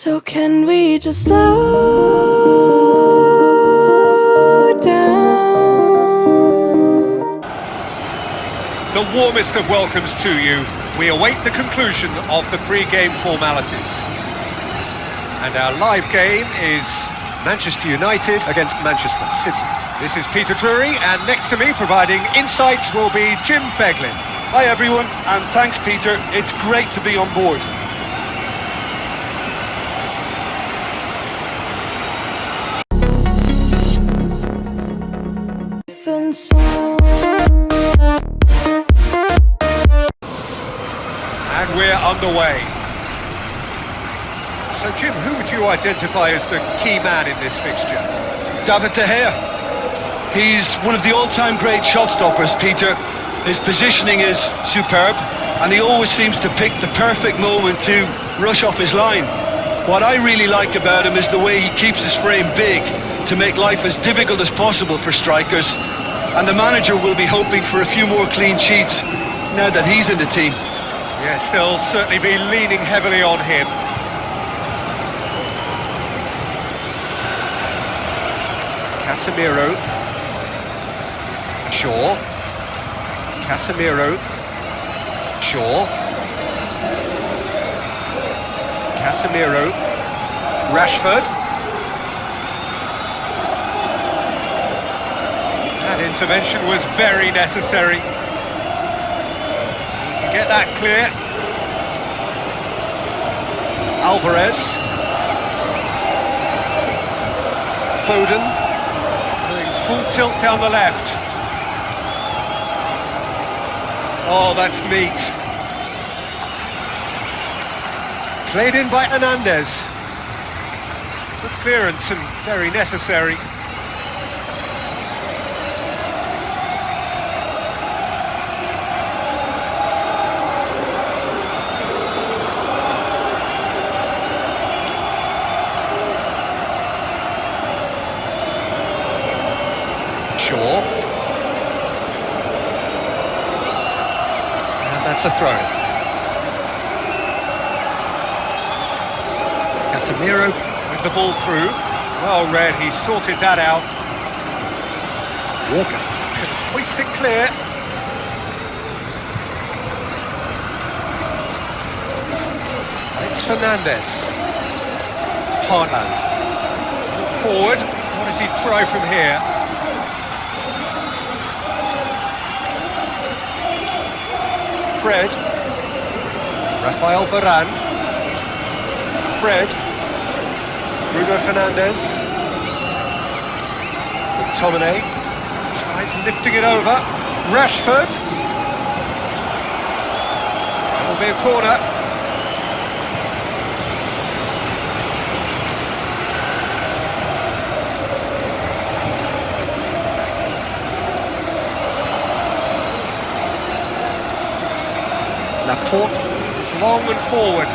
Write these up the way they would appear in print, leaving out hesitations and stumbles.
So can we just slow down? The warmest of welcomes to you. We await the conclusion of the pre-game formalities. And our live game is Manchester United against Manchester City. This is Peter Drury, and next to me providing insights will be Jim Beglin. Hi everyone, and thanks Peter, it's great to be on board. And we're underway. So Jim, who would you identify as the key man in this fixture? David De Gea. He's one of the all-time great shot-stoppers, Peter. His positioning is superb, and he always seems to pick the perfect moment to rush off his line. What I really like about him is the way he keeps his frame big to make life as difficult as possible for strikers. And the manager will be hoping for a few more clean sheets now that he's in the team. Yes, they'll certainly be leaning heavily on him. Casemiro. Shaw. Casemiro. Shaw. Casemiro. Rashford. That intervention was very necessary. He can get that clear. Alvarez. Foden. Doing full tilt down the left. Oh, that's neat. Played in by Hernandez. Good clearance and very necessary. Shaw. And that's a throw. Casemiro with the ball through. Well read, he sorted that out. Walker can hoist it clear. It's Fernandez. Haaland. Forward. What does he try from here? Fred. Rafael Varane. Fred. Bruno Fernandes. McTominay. Tries lifting it over. Rashford. That'll be a corner. Laporte is long and forward.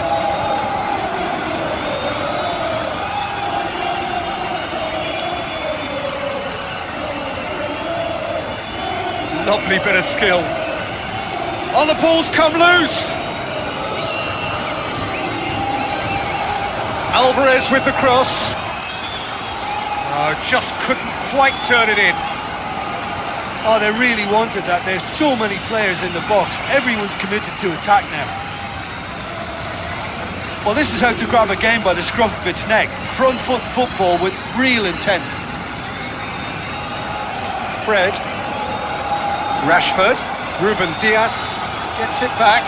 Lovely bit of skill. Oh, the ball's come loose. Alvarez with the cross. Oh, just couldn't quite turn it in. Oh, they really wanted that. There's so many players in the box. Everyone's committed to attack now. Well, this is how to grab a game by the scruff of its neck. Front foot football with real intent. Fred. Rashford. Ruben Diaz gets it back.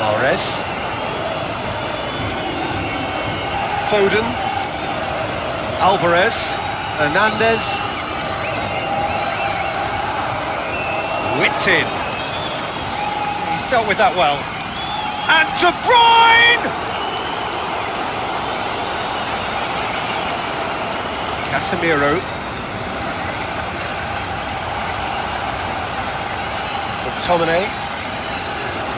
Mahrez. Foden. Alvarez. Hernandez. Whipped in. He's dealt with that well. And De Bruyne! Casemiro. McTominay.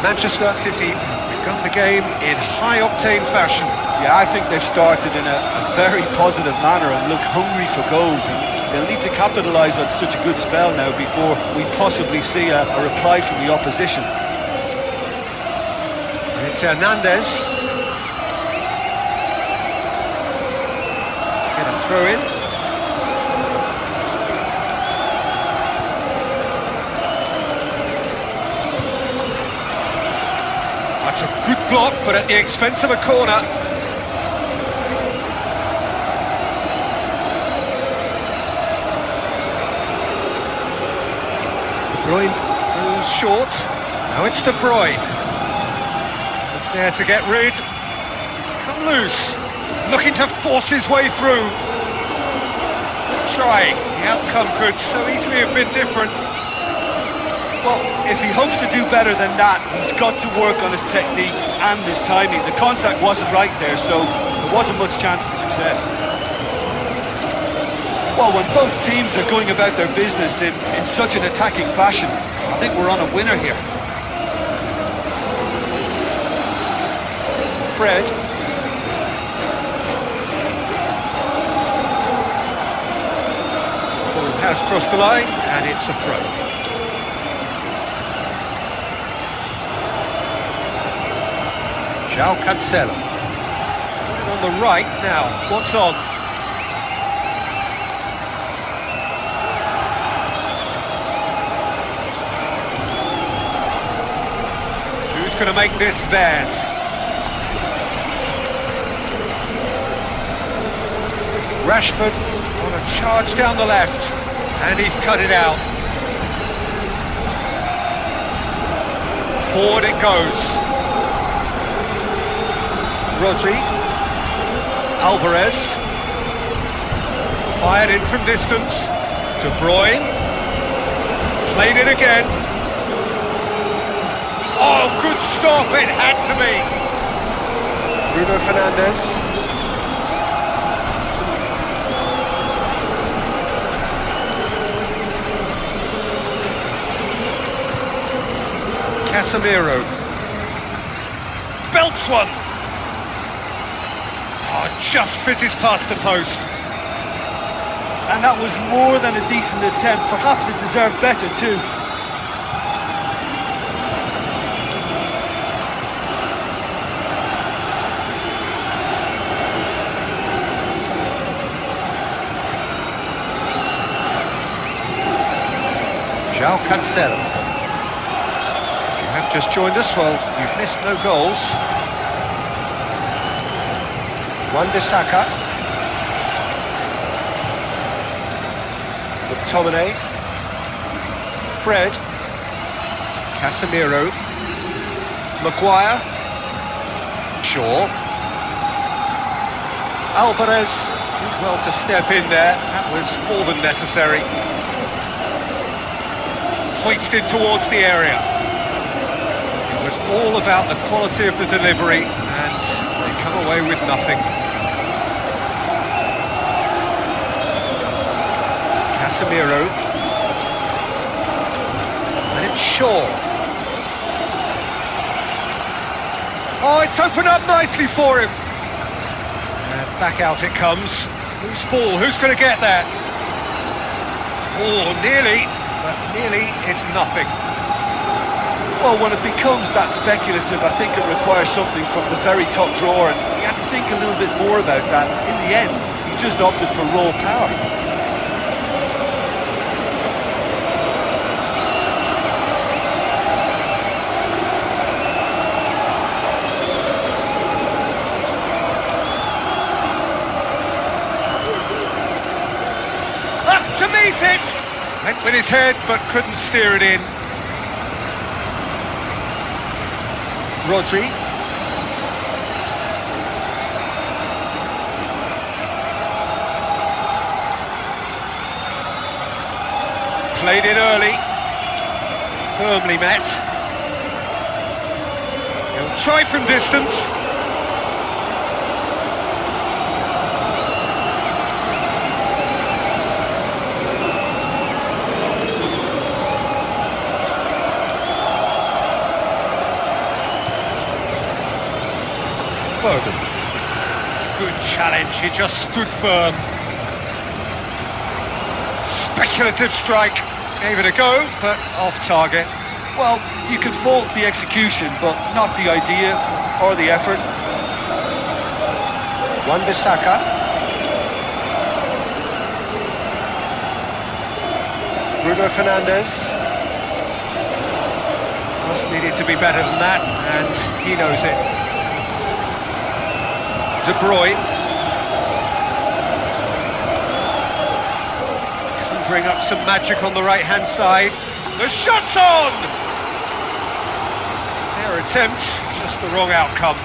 Manchester City begun the game in high-octane fashion. Yeah, I think they've started in a very positive manner and look hungry for goals, and they'll need to capitalise on such a good spell now before we possibly see a reply from the opposition. It's Hernandez. Get a throw in. That's a good block, but at the expense of a corner. De Bruyne goes short. Now it's De Bruyne. It's there to get rid. It's come loose. Looking to force his way through. Trying. The outcome could so easily have been different. Well, if he hopes to do better than that, he's got to work on his technique and his timing. The contact wasn't right there, so there wasn't much chance of success. Well, when both teams are going about their business in such an attacking fashion, I think we're on a winner here. Fred. Ball has crossed the line, and it's a throw. João Cancelo. On the right now. What's on? Who's going to make this theirs? Rashford on a charge down the left, and he's cut it out. Forward it goes. Rodri, Alvarez, fired in from distance, De Bruyne, played it again. Oh, good stop, it had to be. Bruno Fernandes. Casemiro, belts one. Just fizzes past the post. And that was more than a decent attempt. Perhaps it deserved better too. João Cancelo. If you have just joined us, well, you've missed no goals. Wan-Bissaka, McTominay, Fred, Casemiro, Maguire, Shaw, Alvarez did well to step in there, that was more than necessary. Hoisted towards the area. It was all about the quality of the delivery, and they come away with nothing. Casemiro, and it's Shaw. Oh, it's opened up nicely for him. And back out it comes. Loose ball, who's going to get that? Oh, nearly, but nearly is nothing. Well, when it becomes that speculative, I think it requires something from the very top drawer, and he had to think a little bit more about that. In the end, he just opted for raw power. To meet it! Went with his head, but couldn't steer it in. Rodri. Played it early. Firmly met. He'll try from distance. Foden. Good challenge, he just stood firm. Speculative strike, gave it a go, but off target. Well, you can fault the execution, but not the idea. or the effort. Wan-Bissaka. Bruno Fernandes. Just needed to be better than that, and he knows it. De Bruyne. Conjuring up some magic on the right-hand side. The shot's on! Their attempt, just the wrong outcome.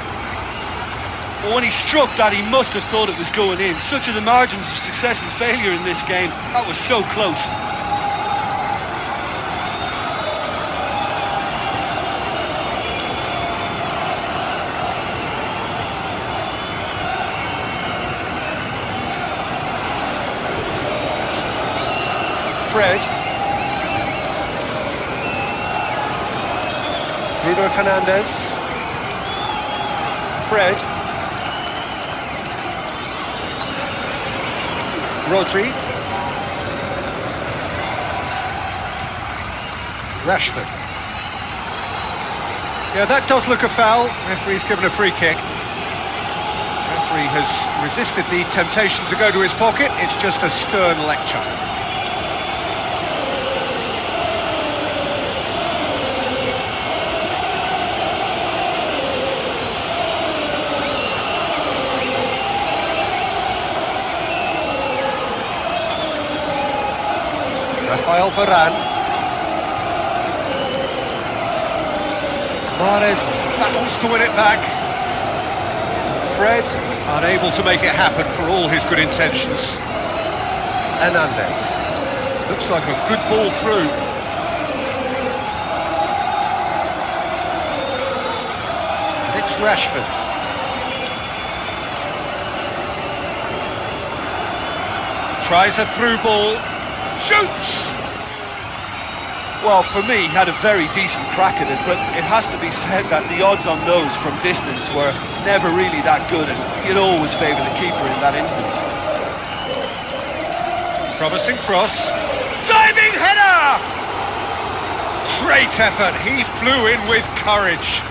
Well, when he struck that, he must have thought it was going in. Such are the margins of success and failure in this game. That was so close. Fred. Bruno Fernandes. Fred. Rodri. Rashford. Yeah, that does look a foul. Referee's given a free kick. Referee has resisted the temptation to go to his pocket. It's just a stern lecture. Rafael Varane. Mahrez battles to win it back. Fred unable to make it happen for all his good intentions. Hernandez. Looks like a good ball through. And it's Rashford. Tries a through ball. Shoots! Well, for me, he had a very decent crack at it, but it has to be said that the odds on those from distance were never really that good, and you'd always favour the keeper in that instance. Promising cross. Diving header! Great effort. He flew in with courage.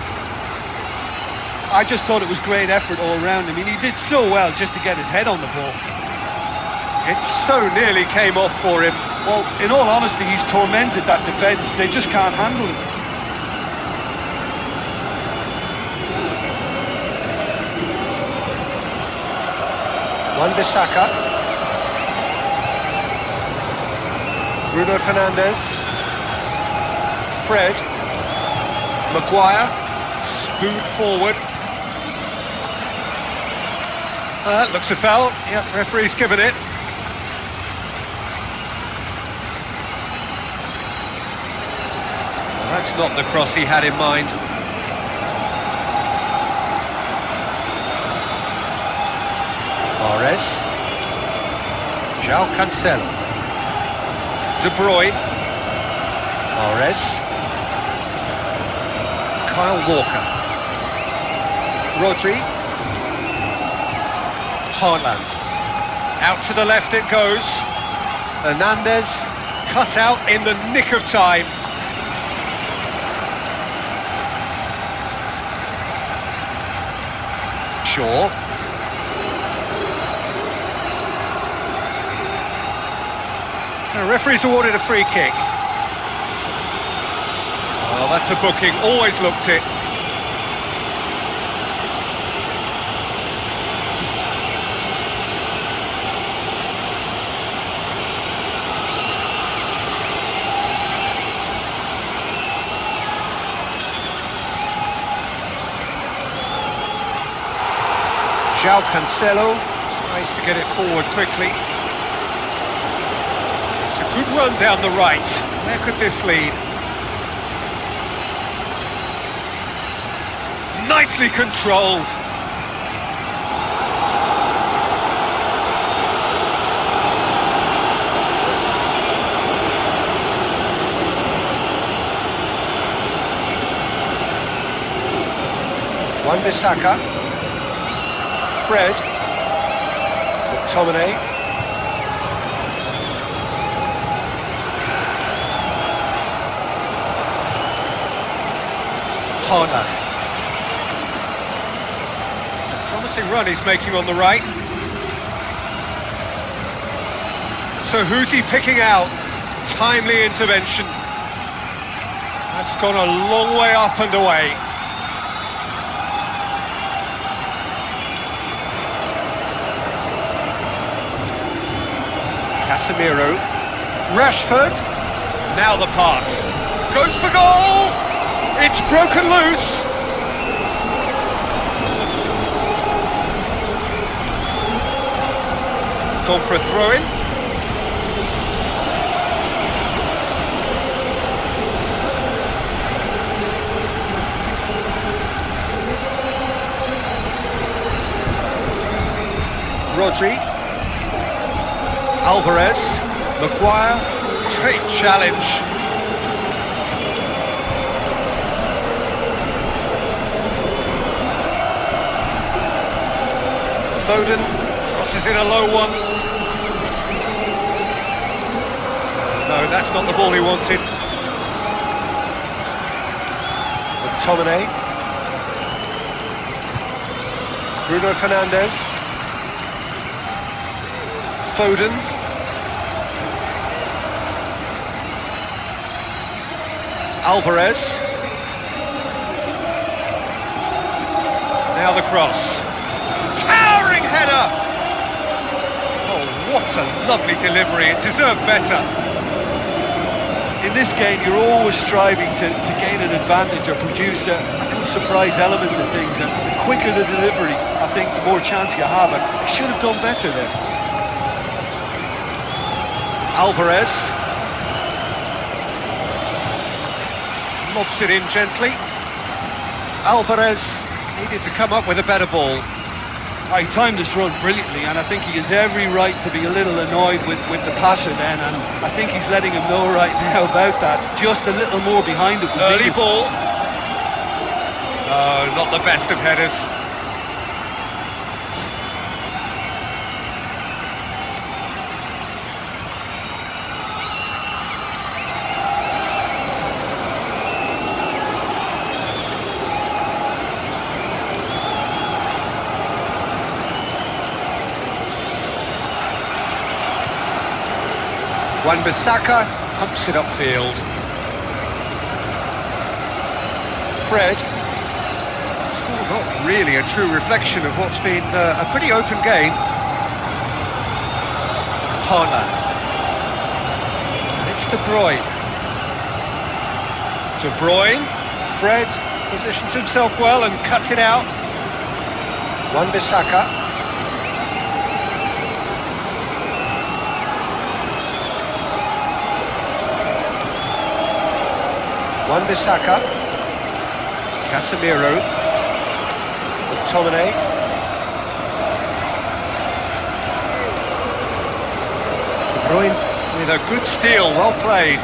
I just thought it was great effort all round. I mean, he did so well just to get his head on the ball. It so nearly came off for him. Well, in all honesty, he's tormented that defence. They just can't handle him. Wan-Bissaka. Bruno Fernandes. Fred. Maguire. Spoon forward. That looks a foul. Yep, referee's given it. That's not the cross he had in mind. Mahrez. João Cancelo. De Bruyne. Mahrez. Kyle Walker. Rodri. Haaland. Out to the left it goes. Hernandez cut out in the nick of time. Shaw. The referee's awarded a free kick. Well, that's a booking. Always looked it. João Cancelo tries to get it forward quickly. It's a good run down the right. Where could this lead? Nicely controlled. Wan-Bissaka. Fred. McTominay. Haaland. Promising run he's making on the right. So who's he picking out? Timely intervention. That's gone a long way up and away. Casemiro. Rashford. Now the pass. Goes for goal! It's broken loose! It's gone for a throw-in. Rodri. Alvarez. Maguire. Great challenge. Foden crosses in a low one. No, that's not the ball he wanted. McTominay. Bruno Fernandes. Foden. Alvarez. Now the cross. Towering header! Oh, what a lovely delivery. It deserved better. In this game, you're always striving to gain an advantage or produce a little surprise element to things. And the quicker the delivery, I think the more chance you have. And they should have done better there. Alvarez. Lobs it in gently. Alvarez needed to come up with a better ball. He timed this run brilliantly, and I think he has every right to be a little annoyed with the passer then, and I think he's letting him know right now about that. Just a little more behind it was Early needed. ball. Oh, not the best of headers. Wan-Bissaka pumps it upfield. Fred. Still not really a true reflection of what's been a pretty open game. Haaland. And it's De Bruyne. De Bruyne. Fred positions himself well and cuts it out. Wan-Bissaka. Wan-Bissaka, Casemiro, McTominay, De Bruyne with a good steal, well played.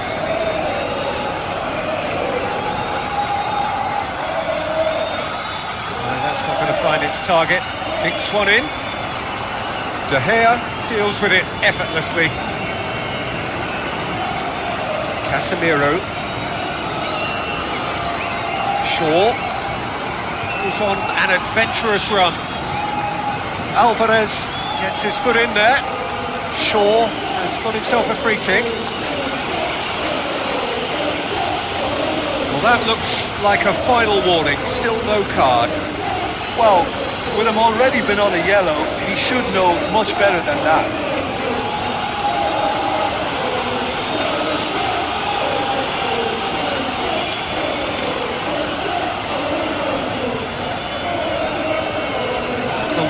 That's not going to find its target. Kicks one in. De Gea deals with it effortlessly. Casemiro. Shaw goes on an adventurous run. Alvarez gets his foot in there. Shaw has got himself a free kick. Well, that looks like a final warning. Still no card. Well, with him already been on a yellow, he should know much better than that.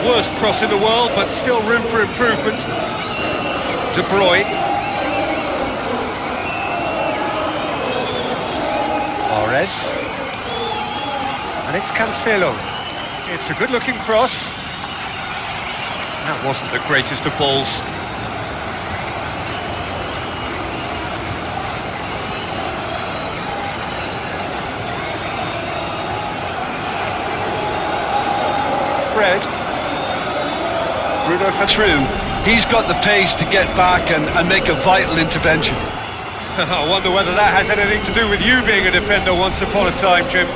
Worst cross in the world, but still room for improvement. De Bruyne. Mahrez. And it's Cancelo. It's a good-looking cross. That wasn't the greatest of balls. Fred. Bruno True, he's got the pace to get back and make a vital intervention. I wonder whether that has anything to do with you being a defender once upon a time, Jim.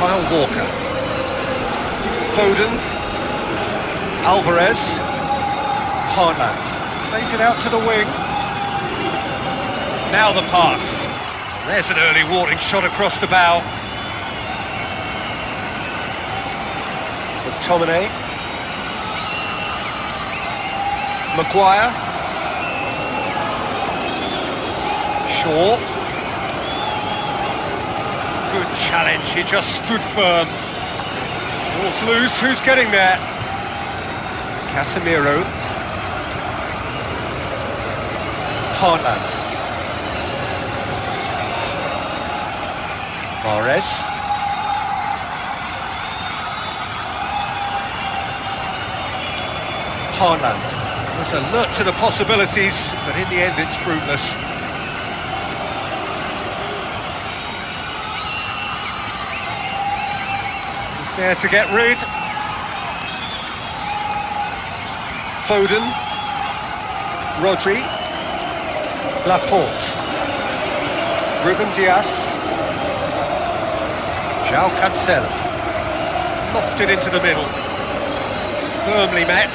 Kyle Walker. Foden. Alvarez. Haaland. Plays it out to the wing. Now the pass. There's an early warning shot across the bow. McTominay. Maguire. Shaw. Good challenge, he just stood firm. Ball's loose, who's getting there? Casemiro. Haaland. Mahrez. Haaland. Was alert to the possibilities, but in the end it's fruitless. He's there to get rid. Foden. Rodri. Laporte. Ruben Dias. João Cancelo. Lofted into the middle. Firmly met.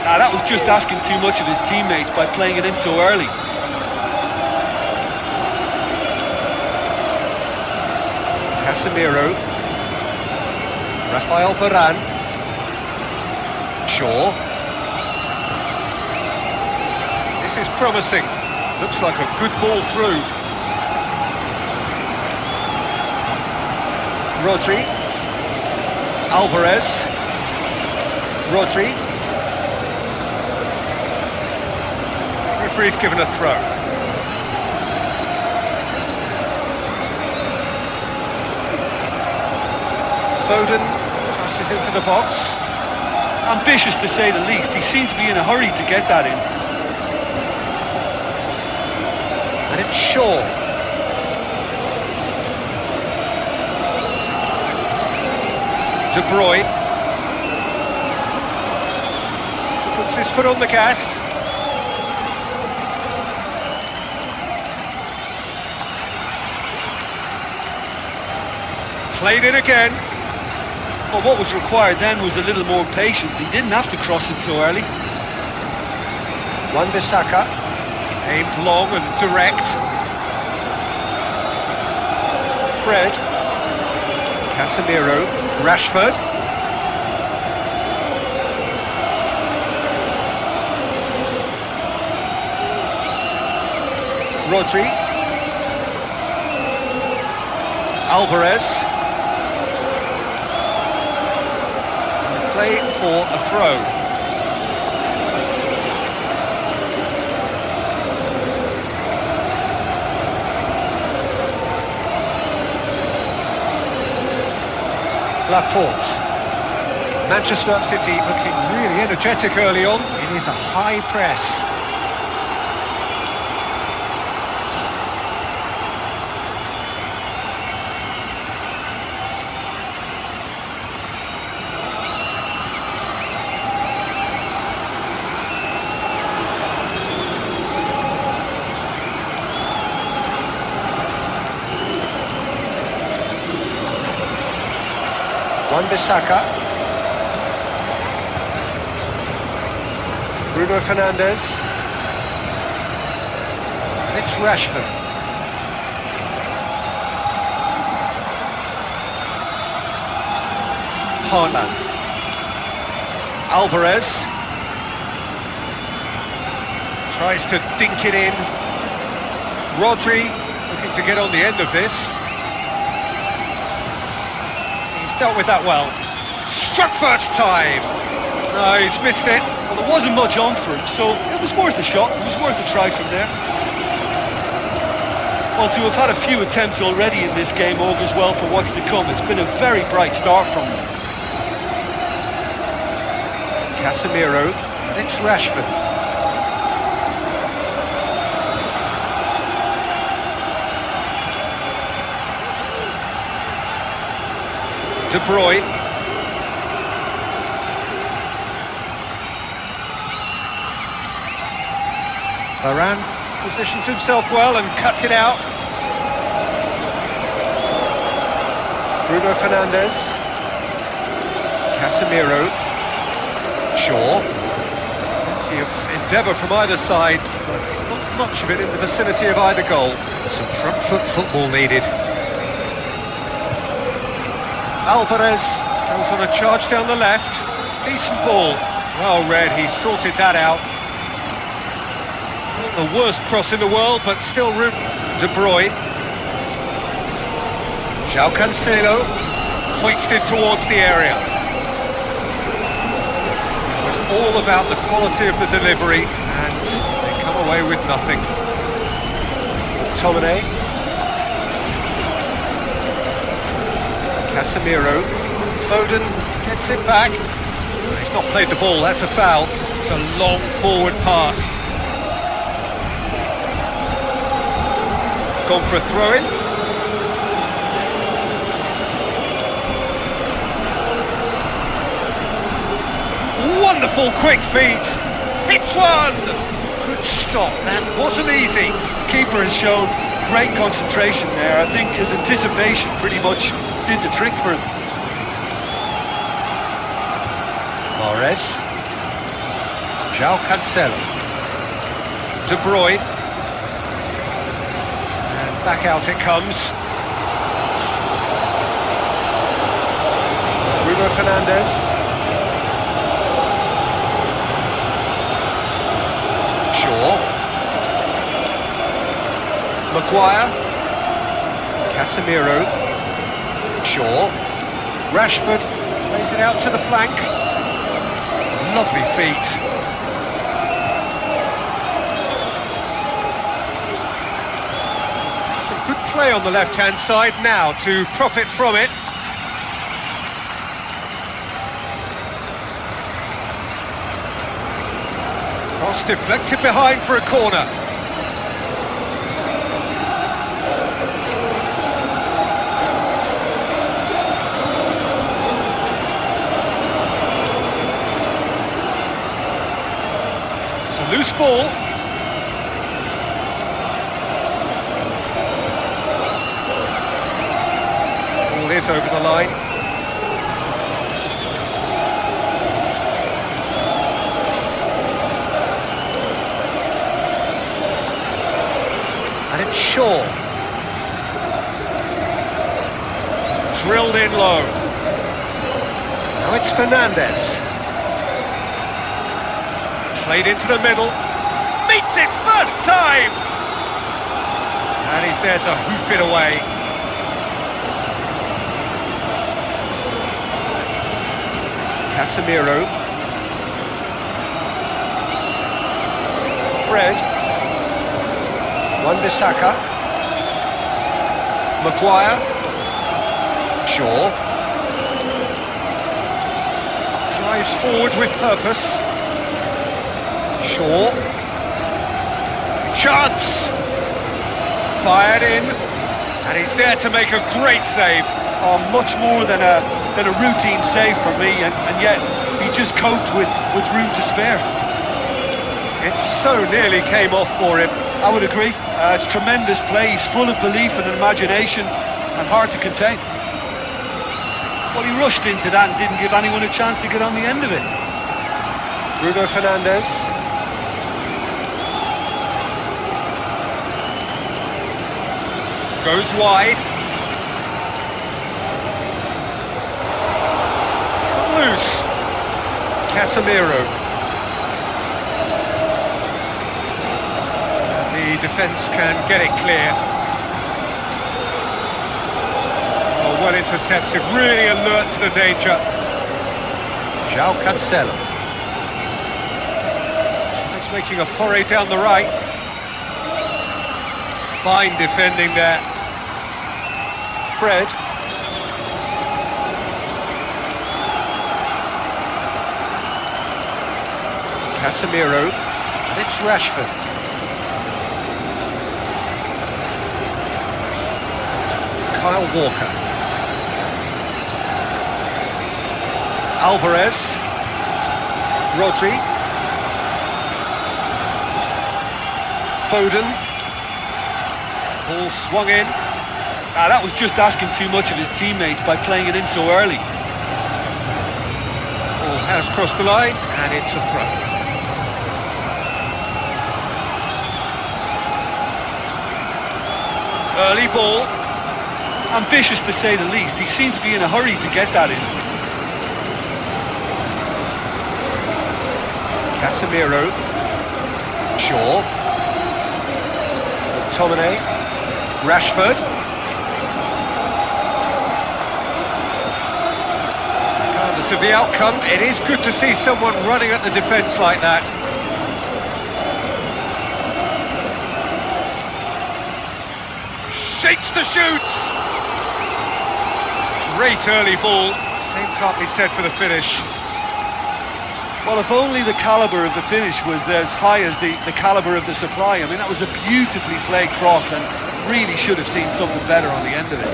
Now that was just asking too much of his teammates by playing it in so early. Casemiro. Rafael Varane. Shaw. This is promising. Looks like a good ball through. Rodri. Alvarez. Rodri. Referee's given a throw. Foden tosses into the box. Ambitious to say the least. He seemed to be in a hurry to get that in. And it's Shaw. De Bruyne. Puts his foot on the gas. Played it again. Well, what was required then was a little more patience. He didn't have to cross it so early. Wan-Bissaka. Aimed long and direct. Fred. Casemiro. Rashford. Rodri. Alvarez. Play for a throw. Laporte. Manchester City looking really energetic early on. It is a high press. Wan-Bissaka. Bruno Fernandes. And it's Rashford. Haaland. Alvarez. Tries to dink it in. Rodri looking to get on the end of this. Dealt with that well. Struck first time. No, he's missed it. Well, there wasn't much on for him, so it was worth a shot. It was worth a try from there. Well, to have had a few attempts already in this game augurs well for what's to come. It's been a very bright start from them. Casemiro, and it's Rashford. De Bruyne. Varane positions himself well and cuts it out. Bruno Fernandes. Casemiro. Shaw. Plenty of endeavour from either side, but not much of it in the vicinity of either goal. Some front foot football needed. Alvarez goes on a charge down the left. Decent ball. Well read, he sorted that out. Not the worst cross in the world, but still room. De Bruyne. João Cancelo, hoisted towards the area. It was all about the quality of the delivery, and they come away with nothing. McTominay. Casemiro. Foden gets it back. He's not played the ball, that's a foul. It's a long forward pass. It's gone for a throw-in. Wonderful quick feet. Hits one. Good stop. That wasn't easy. Keeper has shown great concentration there. I think his anticipation pretty much did the trick for him. Mahrez. João Cancelo. De Bruyne. And back out it comes. Bruno Fernandes. Maguire. Casemiro. Shaw. Rashford plays it out to the flank. Lovely feet. Some good play on the left-hand side now to profit from it. Cross deflected behind for a corner. Loose ball. Ball is over the line. And it's Shaw. Drilled in low. Now it's Fernandes. Played into the middle, meets it first time! And he's there to hoof it away. Casemiro. Fred. Wan-Bissaka. Maguire. Shaw. Drives forward with purpose. Shaw. Chance! Fired in, and he's there to make a great save. Oh, much more than a routine save for me, and yet he just coped with room to spare. It so nearly came off for him. I would agree. It's tremendous play. He's full of belief and imagination, and hard to contain. Well, he rushed into that and didn't give anyone a chance to get on the end of it. Bruno Fernandes. Goes wide. It's come loose. Casemiro. The defence can get it clear. Oh, well intercepted, really alert to the danger. João Cancelo. He's making a foray down the right. Fine defending there. Fred. Casemiro. And it's Rashford. Kyle Walker. Alvarez. Rodri. Foden. Ball swung in. That was just asking too much of his teammates by playing it in so early. Ball has crossed the line, and it's a throw. Early ball. Ambitious to say the least. He seemed to be in a hurry to get that in. Casemiro. Shaw. McTominay. Rashford. Regardless of the outcome, it is good to see someone running at the defence like that. Shakes the shoot! Great early ball. Same can't be said for the finish. Well, if only the calibre of the finish was as high as the calibre of the supply. I mean, that was a beautifully played cross and really should have seen something better on the end of it.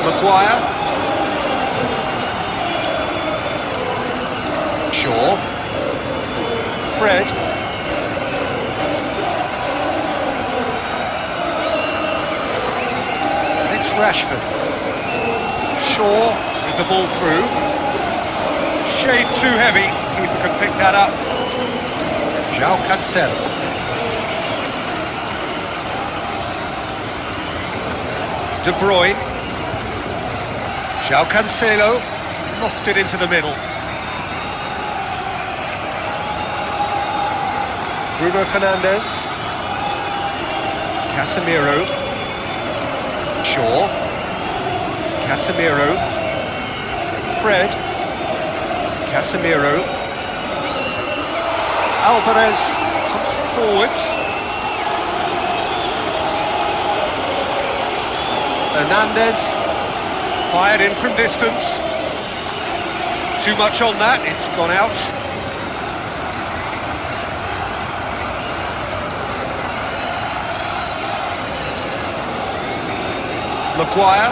Maguire. Shaw. Fred. And it's Rashford. Shaw with the ball through. Shade too heavy. Keeper can pick that up. João Cancelo. De Bruyne. João Cancelo lofted into the middle. Bruno Fernandes. Casemiro. Shaw. Casemiro. Fred. Casemiro. Alvarez pumps it forwards. Hernandez. Fired in from distance. Too much on that, it's gone out. Maguire.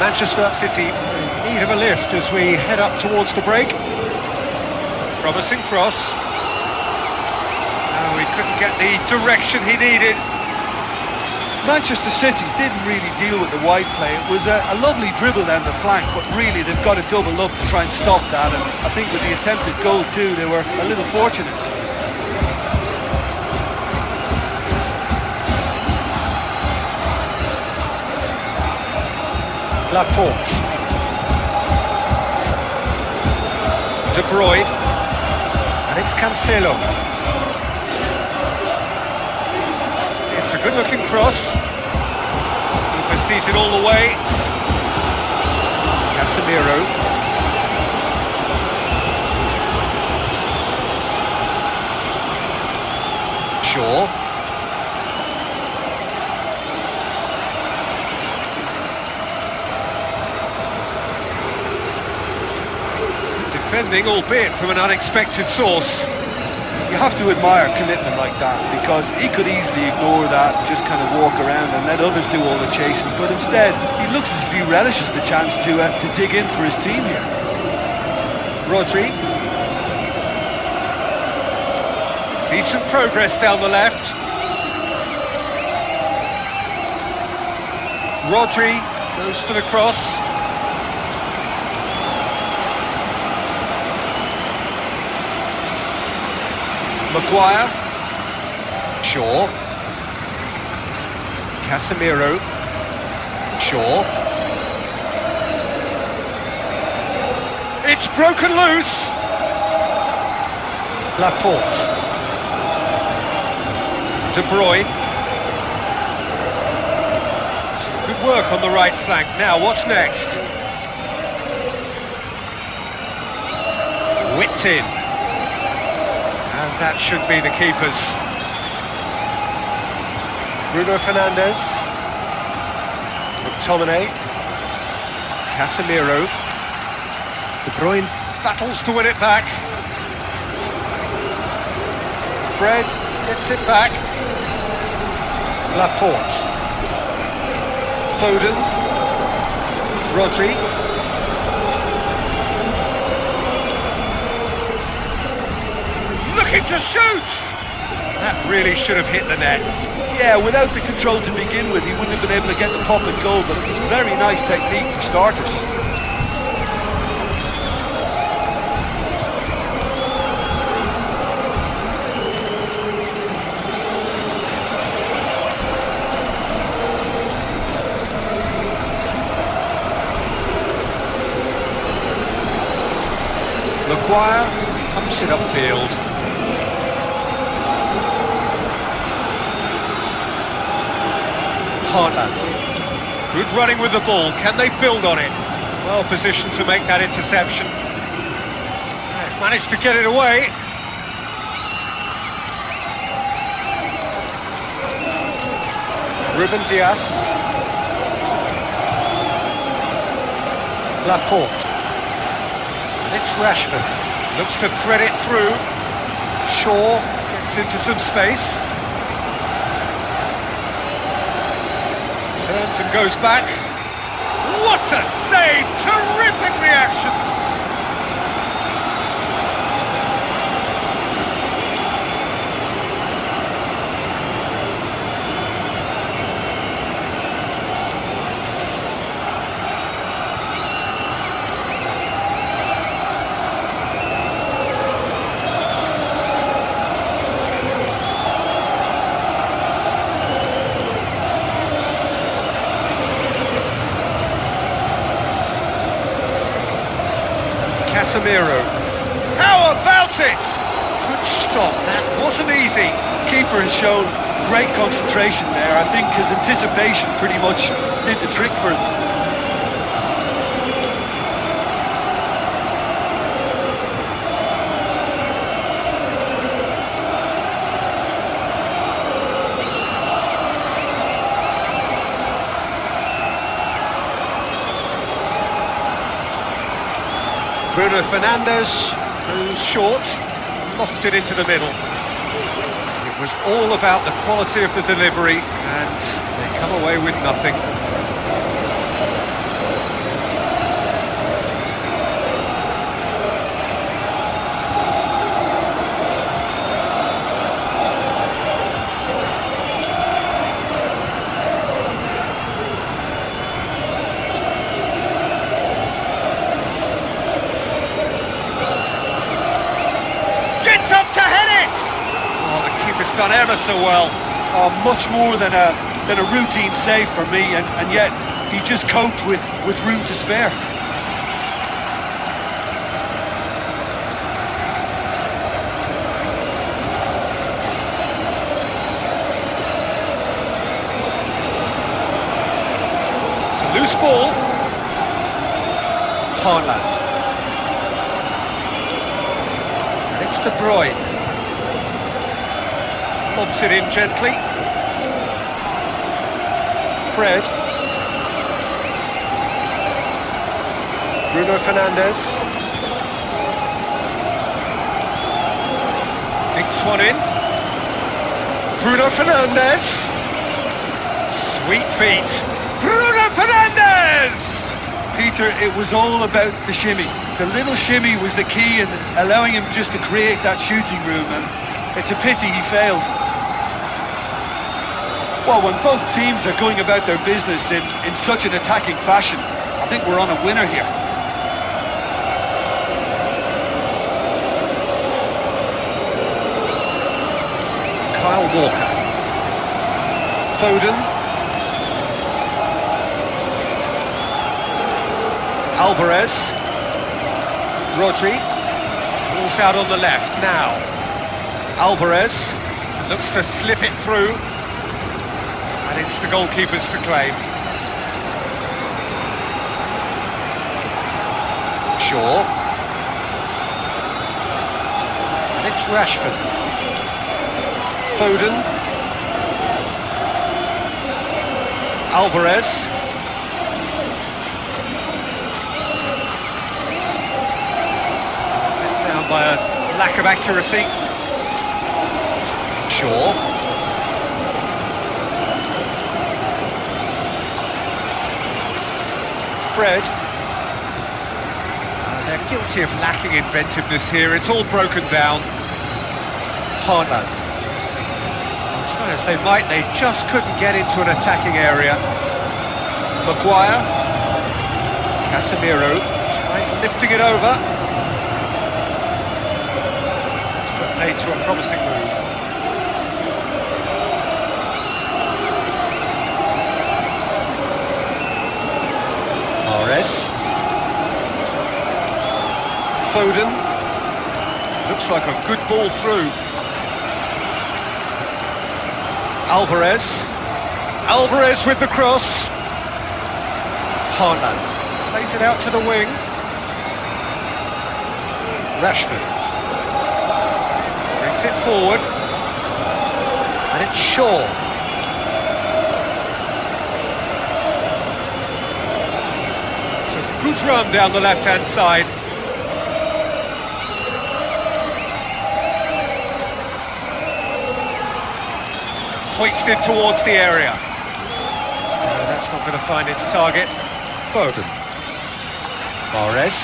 Manchester City in need of a lift as we head up towards the break. Promising cross. He couldn't get the direction he needed. Manchester City didn't really deal with the wide play. It was a lovely dribble down the flank, but really they've got to double up to try and stop that, and I think with the attempted goal too, they were a little fortunate. Laporte. De Bruyne. And it's Cancelo. It's a good-looking cross. Cooper sees it all the way. Casemiro. Shaw. Defending, albeit from an unexpected source. You have to admire commitment like that, because he could easily ignore that and just kind of walk around and let others do all the chasing, but instead he looks as if he relishes the chance to dig in for his team here. Rodri. Decent progress down the left. Rodri goes to the cross. Maguire. Shaw. Casemiro. Shaw. It's broken loose. Laporte. De Bruyne. Some good work on the right flank. Now, what's next? Whipped in. And that should be the keepers. Bruno Fernandes. McTominay. Casemiro. De Bruyne battles to win it back. Fred gets it back. Laporte. Foden. Rodri. Looking to shoot! That really should have hit the net. Yeah, without the control to begin with, he wouldn't have been able to get the pop and goal, but it's very nice technique for starters. Maguire pumps it upfield. Haaland. Good running with the ball. Can they build on it? Well positioned to make that interception. They've managed to get it away. Ruben Dias. Laporte. And it's Rashford. Looks to thread it through. Shaw gets into some space. Turns and goes back. What a save! Terrific reactions! Casemiro. How about it? Good stop, that wasn't easy. Keeper has shown great concentration there. I think his anticipation pretty much did the trick for him. Bruno Fernandes goes short, lofted into the middle. It was all about the quality of the delivery, and they come away with nothing. Done ever so well. Oh, much more than a routine save for me, and yet he just coped with room to spare. It's a loose ball. Haaland. And it's De Bruyne. Lobs it in gently. Fred. Bruno Fernandes. Dinks one in. Bruno Fernandes. Sweet feet. Bruno Fernandes! Peter, it was all about the shimmy. The little shimmy was the key in allowing him just to create that shooting room, and it's a pity he failed. Well, when both teams are going about their business in such an attacking fashion, I think we're on a winner here. Kyle Walker. Foden. Alvarez. Rodri. Ball's out on the left now. Alvarez looks to slip it through. And it's the goalkeeper's to claim. Shaw. And it's Rashford. Foden. Alvarez. Let down by a lack of accuracy. Shaw. Fred. They're guilty of lacking inventiveness here. It's all broken down. Haaland. Try as they might, they just couldn't get into an attacking area. Maguire. Casemiro tries lifting it over. It's put paid to a promising move. Mahrez. Foden. Looks like a good ball through. Alvarez. Alvarez with the cross. Haaland plays it out to the wing. Rashford brings it forward. And it's Shaw. It's a good run down the left-hand side. Hoisted towards the area. No, that's not going to find its target. Foden. Mahrez.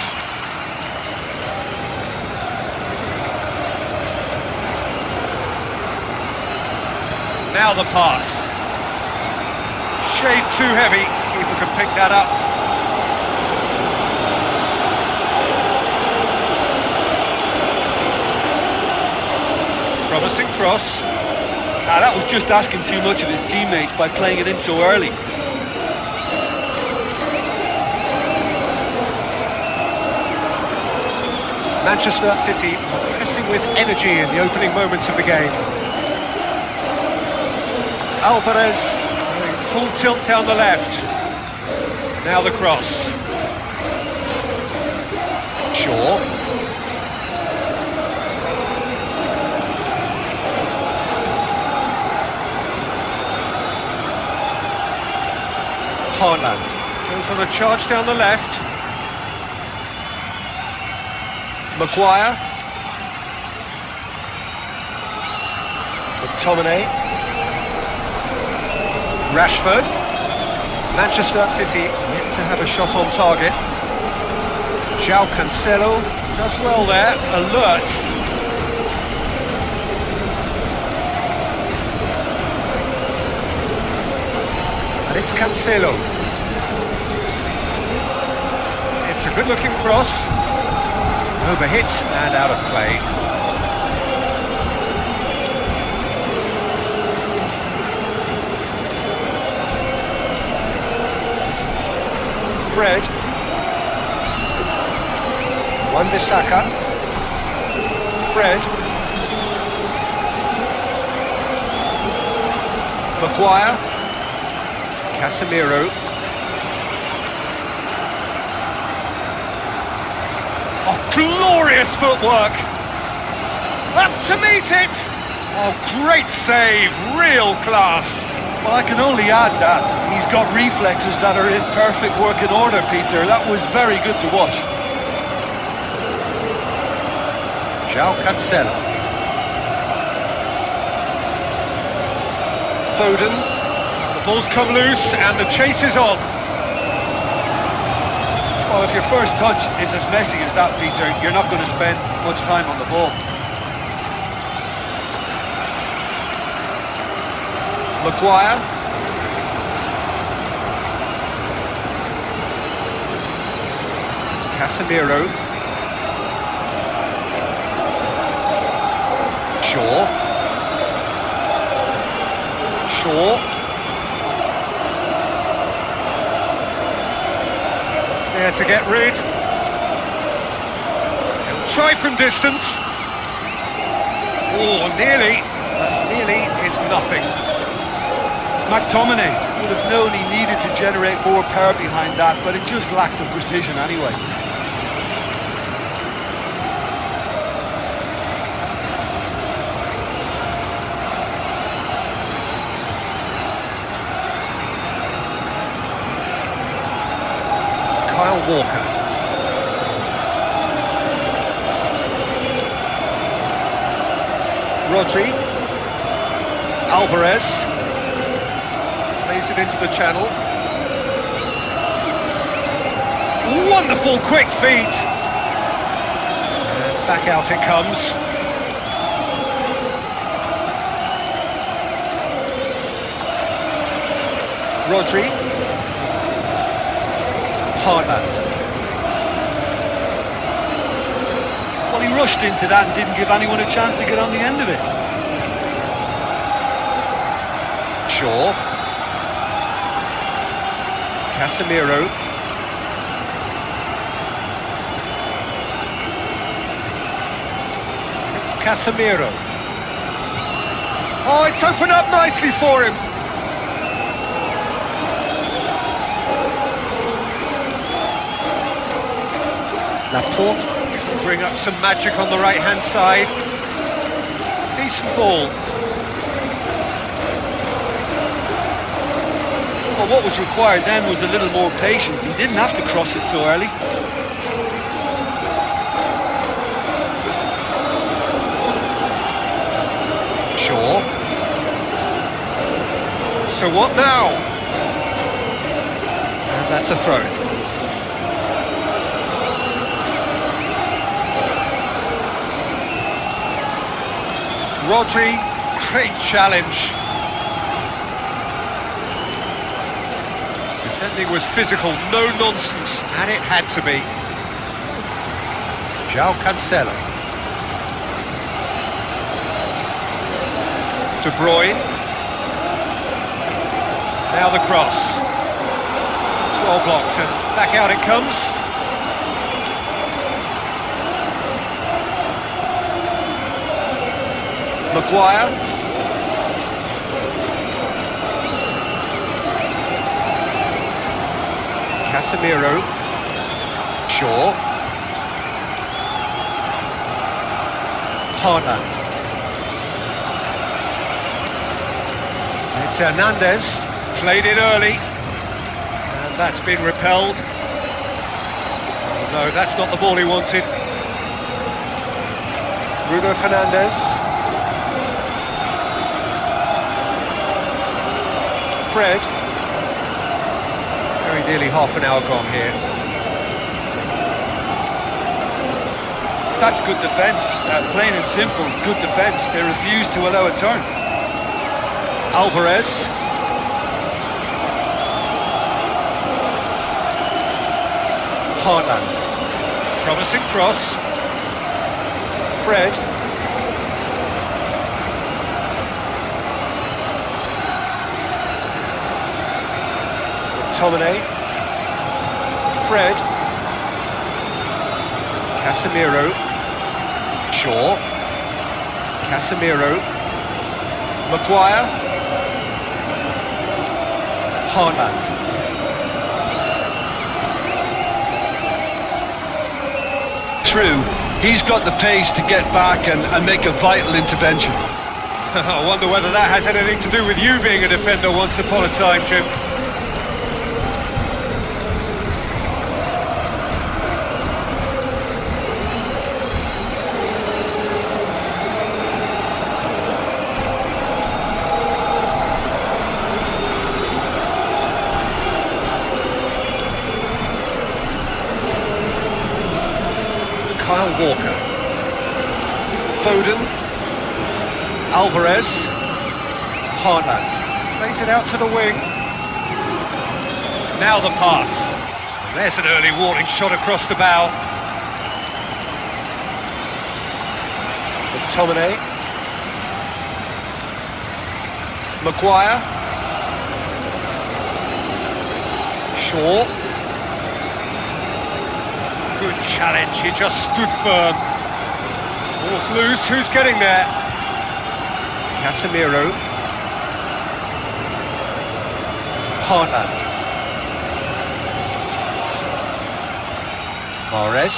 Now the pass. Shade too heavy. Keeper can pick that up. Promising cross. That was just asking too much of his teammates by playing it in so early. Manchester City pressing with energy in the opening moments of the game. Alvarez going full tilt down the left. Now the cross. Shaw. Haaland goes on a charge down the left. Maguire. McTominay. Rashford. Manchester City yet to have a shot on target. João Cancelo does well there, alert. And it's Cancelo. It's a good-looking cross. Overhit and out of play. Fred. Wan-Bissaka. Fred. Maguire. Casemiro. Oh, glorious footwork! Up to meet it! Oh, great save, real class. Well, I can only add that he's got reflexes that are in perfect working order, Peter. That was very good to watch. João Cancelo. Foden. The ball's come loose and the chase is on. Well, if your first touch is as messy as that, Peter, you're not going to spend much time on the ball. Maguire. Casemiro. Shaw. It's there to get rid. He'll try from distance. Oh, nearly. But nearly is nothing. McTominay would have known he needed to generate more power behind that, but it just lacked the precision anyway. Kyle Walker. Rodri. Alvarez. Plays it into the channel. Wonderful quick feet. And back out it comes. Rodri. Haaland. Well, he rushed into that and didn't give anyone a chance to get on the end of it. Shaw. Casemiro. It's Casemiro. Oh, it's opened up nicely for him. Laporte can bring up some magic on the right-hand side. Decent ball. Well, what was required then was a little more patience. He didn't have to cross it so early. Shaw. So what now? And that's a throw. Rodri, great challenge. Defending was physical, no nonsense, and it had to be. João Cancelo. De Bruyne. Now the cross. It's well blocked, and back out it comes. Maguire. Casemiro. Shaw. Haaland. It's Hernandez. Played it early. And that's been repelled. Oh, no, that's not the ball he wanted. Bruno Fernandes. Fred. Very nearly half an hour gone here. That's good defence, plain and simple, good defence. They refuse to allow a turn. Alvarez. Haaland. Promising cross. Fred. McTominay. Fred. Casemiro. Shaw. Casemiro. Maguire. Haaland. Through, he's got the pace to get back and make a vital intervention. I wonder whether that has anything to do with you being a defender once upon a time, Jim. Kyle Walker. Foden. Alvarez. Haaland. Plays it out to the wing. Now the pass. There's an early warning shot across the bow. McTominay. Maguire. Shaw. Good challenge, he just stood firm. Ball's loose, who's getting there? Casemiro. Haaland. Mahrez.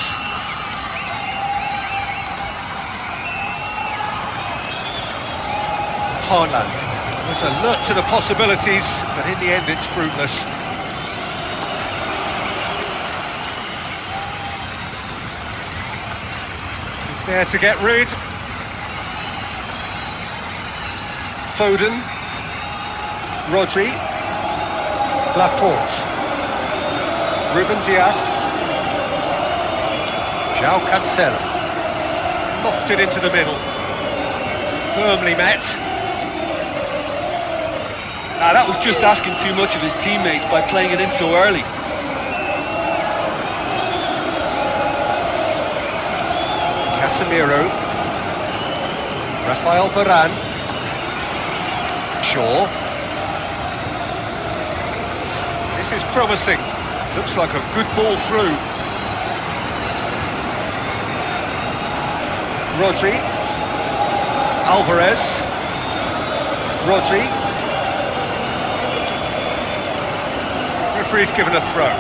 Haaland. Was alert to the possibilities, but in the end it's fruitless. There to get rid. Foden. Rodri. Laporte. Ruben Dias. João Cancelo. Lofted into the middle. Firmly met. Now that was just asking too much of his teammates by playing it in so early. Casemiro. Rafael Varane. Shaw. This is promising. Looks like a good ball through. Rodri. Alvarez. Rodri. Referee's given a throw.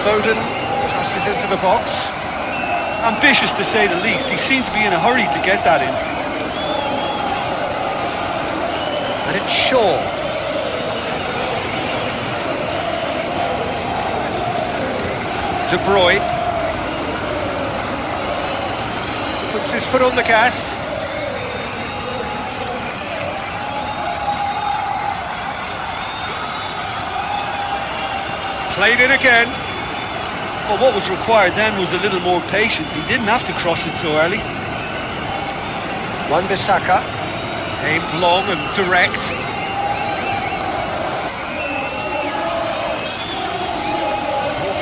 Foden tosses into the box. Ambitious to say the least. He seemed to be in a hurry to get that in. And it's Shaw. De Bruyne. Puts his foot on the gas. Played it again. Well, what was required then was a little more patience. He didn't have to cross it so early. Wan-Bissaka. Aimed long and direct.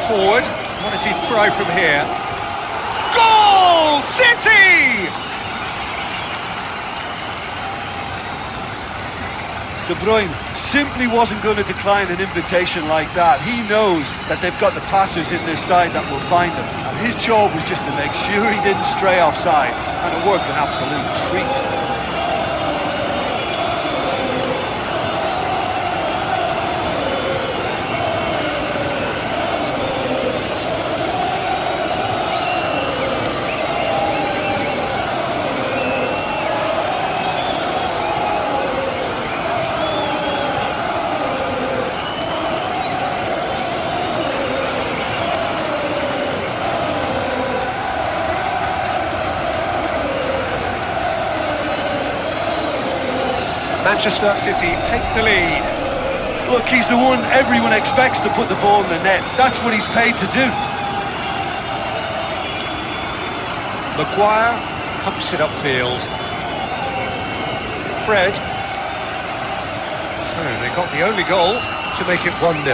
Forward. What does he try from here? Goal! City! De Bruyne simply wasn't going to decline an invitation like that. He knows that they've got the passers in this side that will find him. And his job was just to make sure he didn't stray offside. And it worked an absolute treat. Manchester City take the lead. Look, he's the one everyone expects to put the ball in the net. That's what he's paid to do. Maguire pumps it upfield. Fred. So they got the only goal to make it 1-0.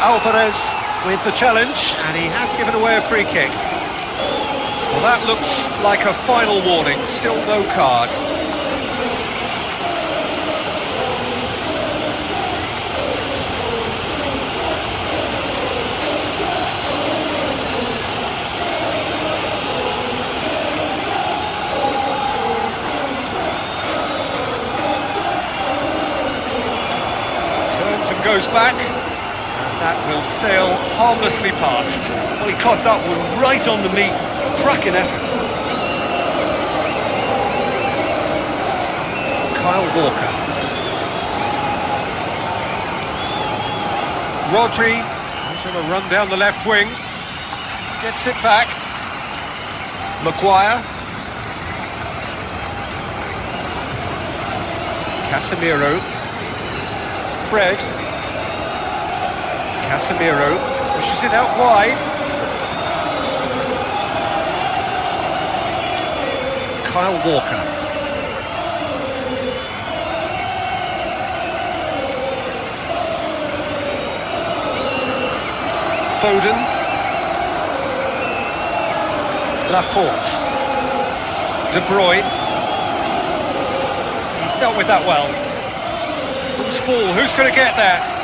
Alvarez with the challenge, and he has given away a free kick. Well, that looks like a final warning, still no card. Goes back, and that will sail harmlessly past. Well, he caught that one right on the meat. Cracking effort. Kyle Walker. Rodri, he's on a run down the left wing. Gets it back. Maguire. Casemiro. Fred. Casemiro pushes it out wide. Kyle Walker. Foden. Laporte. De Bruyne. He's dealt with that well. Loose ball, who's going to get that?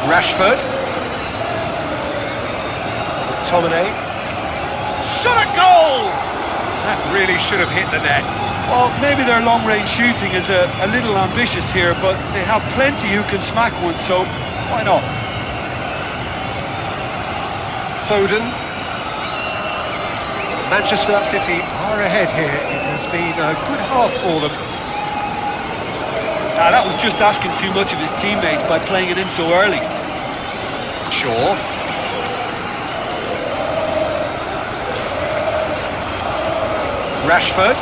Rashford. McTominay. Shot at goal! That really should have hit the net. Well, maybe their long-range shooting is a little ambitious here, but they have plenty who can smack one, so why not? Foden. Manchester City are ahead here. It has been a good half for them. Now, that was just asking too much of his teammates by playing it in so early. Shaw. Rashford.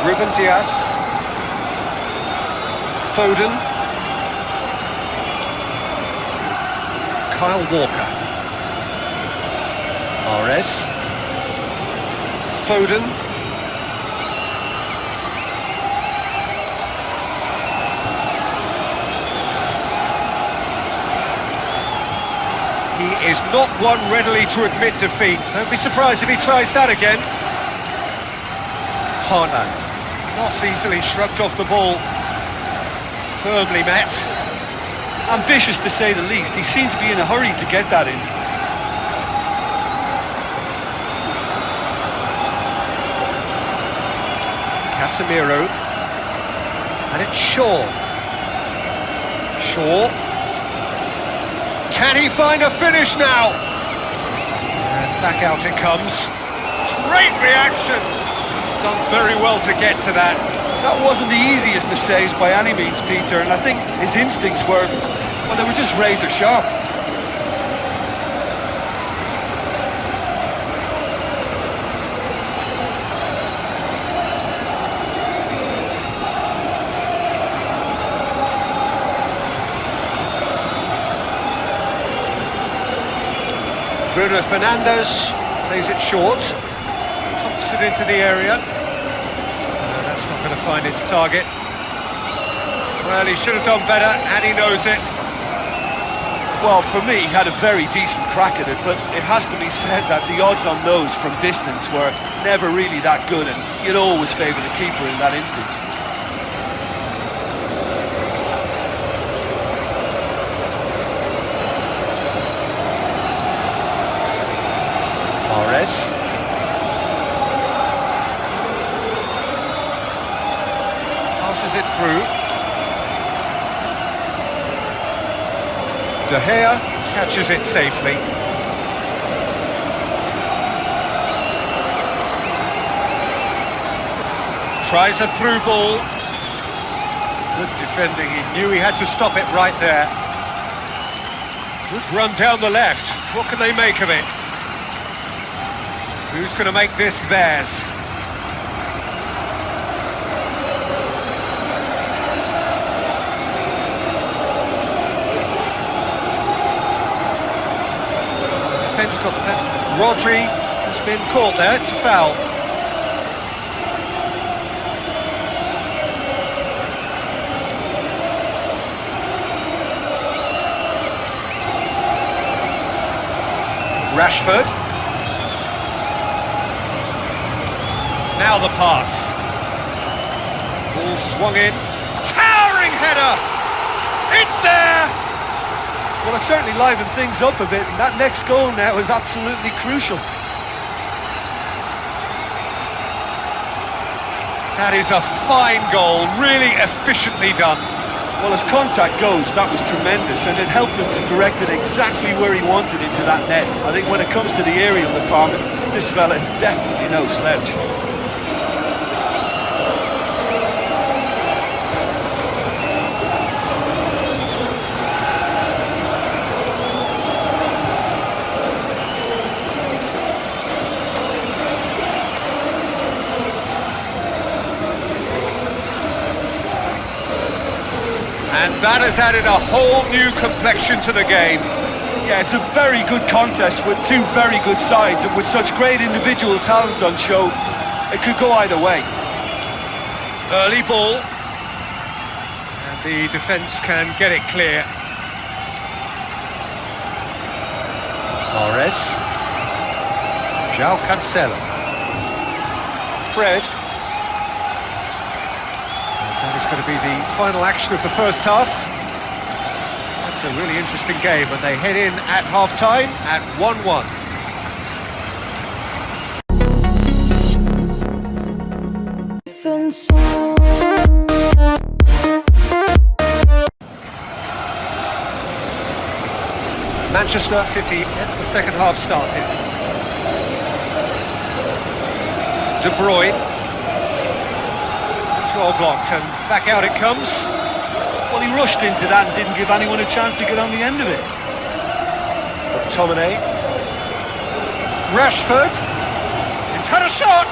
Ruben Diaz. Foden. Kyle Walker. Mahrez. Foden. He is not one readily to admit defeat. Don't be surprised if he tries that again. Haaland. Not easily shrugged off the ball. Firmly met. Ambitious to say the least. He seemed to be in a hurry to get that in. Casemiro. And it's Shaw. Shaw. Can he find a finish now? And back out it comes. Great reaction. He's done very well to get to that. That wasn't the easiest of saves by any means, Peter, and I think his instincts were, well, they were just razor sharp. Bruno Fernandes plays it short, pumps it into the area. No, that's not going to find its target. Well, he should have done better, and he knows it. Well, for me, he had a very decent crack at it, but it has to be said that the odds on those from distance were never really that good, and you'd always favour the keeper in that instance. Mahrez. Passes it through. De Gea catches it safely. Tries a through ball. Good defending, he knew he had to stop it right there. Good run down the left. What can they make of it? Who's going to make this theirs? Defence got that. Rodri has been caught there, it's a foul. Rashford. Now the pass. Ball swung in. Towering header! It's there! Well, it certainly livened things up a bit, and that next goal now is absolutely crucial. That is a fine goal, really efficiently done. Well, as contact goes, that was tremendous, and it helped him to direct it exactly where he wanted into that net. I think when it comes to the aerial department, this fella is definitely no slouch. And that has added a whole new complexion to the game. Yeah, it's a very good contest with two very good sides, and with such great individual talent on show, it could go either way. Early ball. And the defence can get it clear. Mahrez. João Cancelo. Fred. That is going to be the final action of the first half. That's a really interesting game, and they head in at half-time at 1-1. Manchester City at the second half started. De Bruyne. Well blocked, and back out it comes. Well, he rushed into that and didn't give anyone a chance to get on the end of it. McTominay. Rashford. He's had a shot!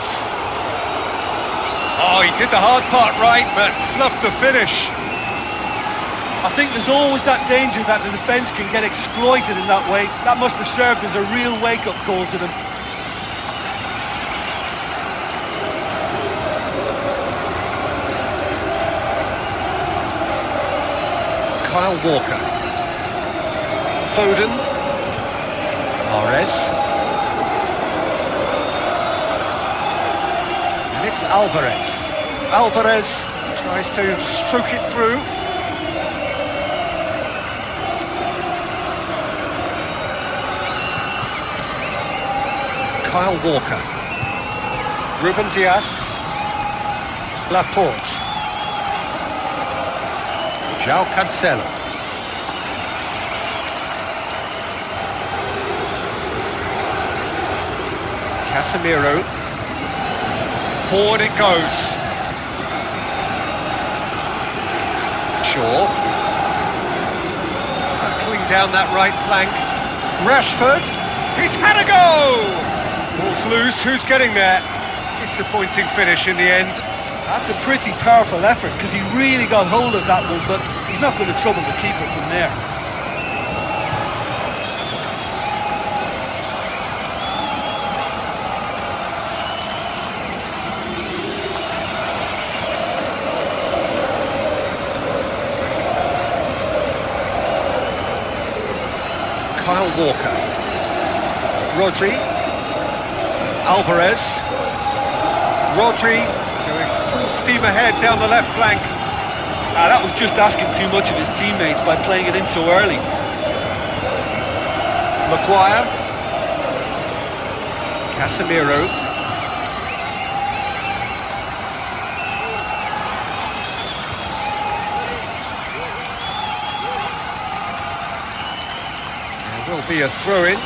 Oh, he did the hard part right, but fluffed the finish. I think there's always that danger that the defence can get exploited in that way. That must have served as a real wake-up call to them. Kyle Walker. Foden. Mahrez. And it's Alvarez. Alvarez tries to stroke it through. Kyle Walker. Ruben Dias. Laporte. João Cancelo. Casemiro. Forward it goes. Shaw. Hurtling down that right flank. Rashford. He's had a go! Ball's loose, who's getting there? Disappointing finish in the end. That's a pretty powerful effort because he really got hold of that one, but he's not going to trouble the keeper from there. Kyle Walker. Rodri. Alvarez. Rodri going full steam ahead down the left flank. That was just asking too much of his teammates by playing it in so early. Maguire. Casemiro. There will be a throw-in.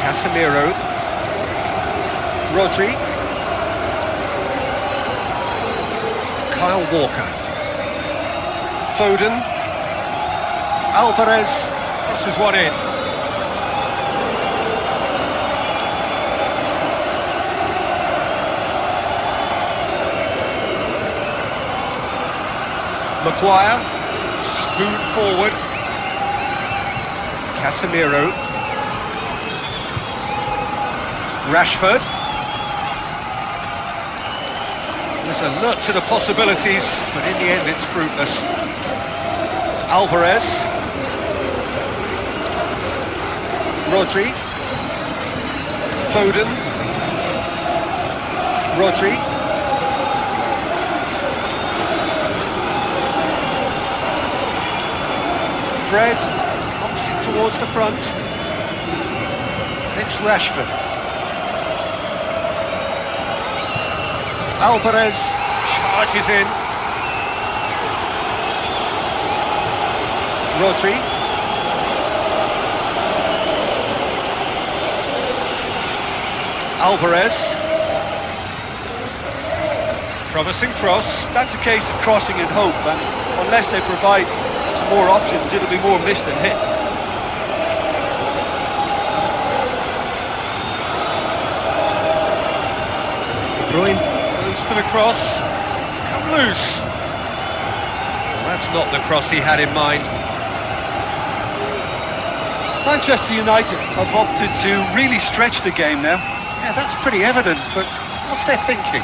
Casemiro. Rodri. Kyle Walker. Foden. Alvarez crosses one in. Maguire. Spoon forward. Casemiro. Rashford. There's a lot to the possibilities, but in the end it's fruitless. Alvarez. Rodri. Foden. Rodri. Fred knocks it towards the front. It's Rashford. Alvarez charges in. Rodri. Alvarez. Promising cross. That's a case of crossing in hope, and unless they provide some more options, it'll be more missed than hit. De Bruyne. For the cross, it's come loose. Well, that's not the cross he had in mind. Manchester United have opted to really stretch the game now. Yeah, that's pretty evident, but what's their thinking?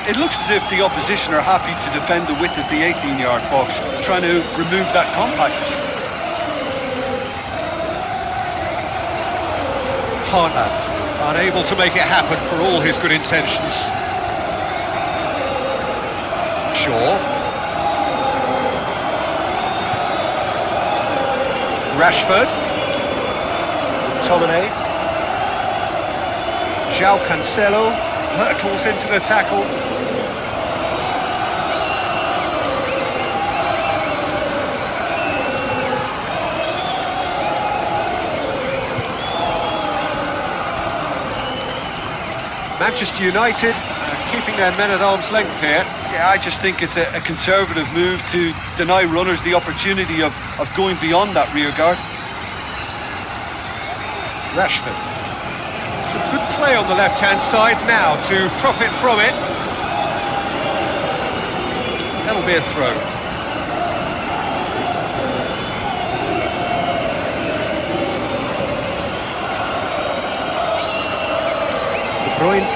It looks as if the opposition are happy to defend the width of the 18-yard box, trying to remove that compactness. Haaland, unable to make it happen for all his good intentions. Shaw. Rashford. McTominay. João Cancelo hurtles into the tackle. Manchester United keeping their men at arm's length here. Yeah, I just think it's a conservative move to deny runners the opportunity of going beyond that rear guard. Rashford. Some good play on the left-hand side now to profit from it. That'll be a throw. De Bruyne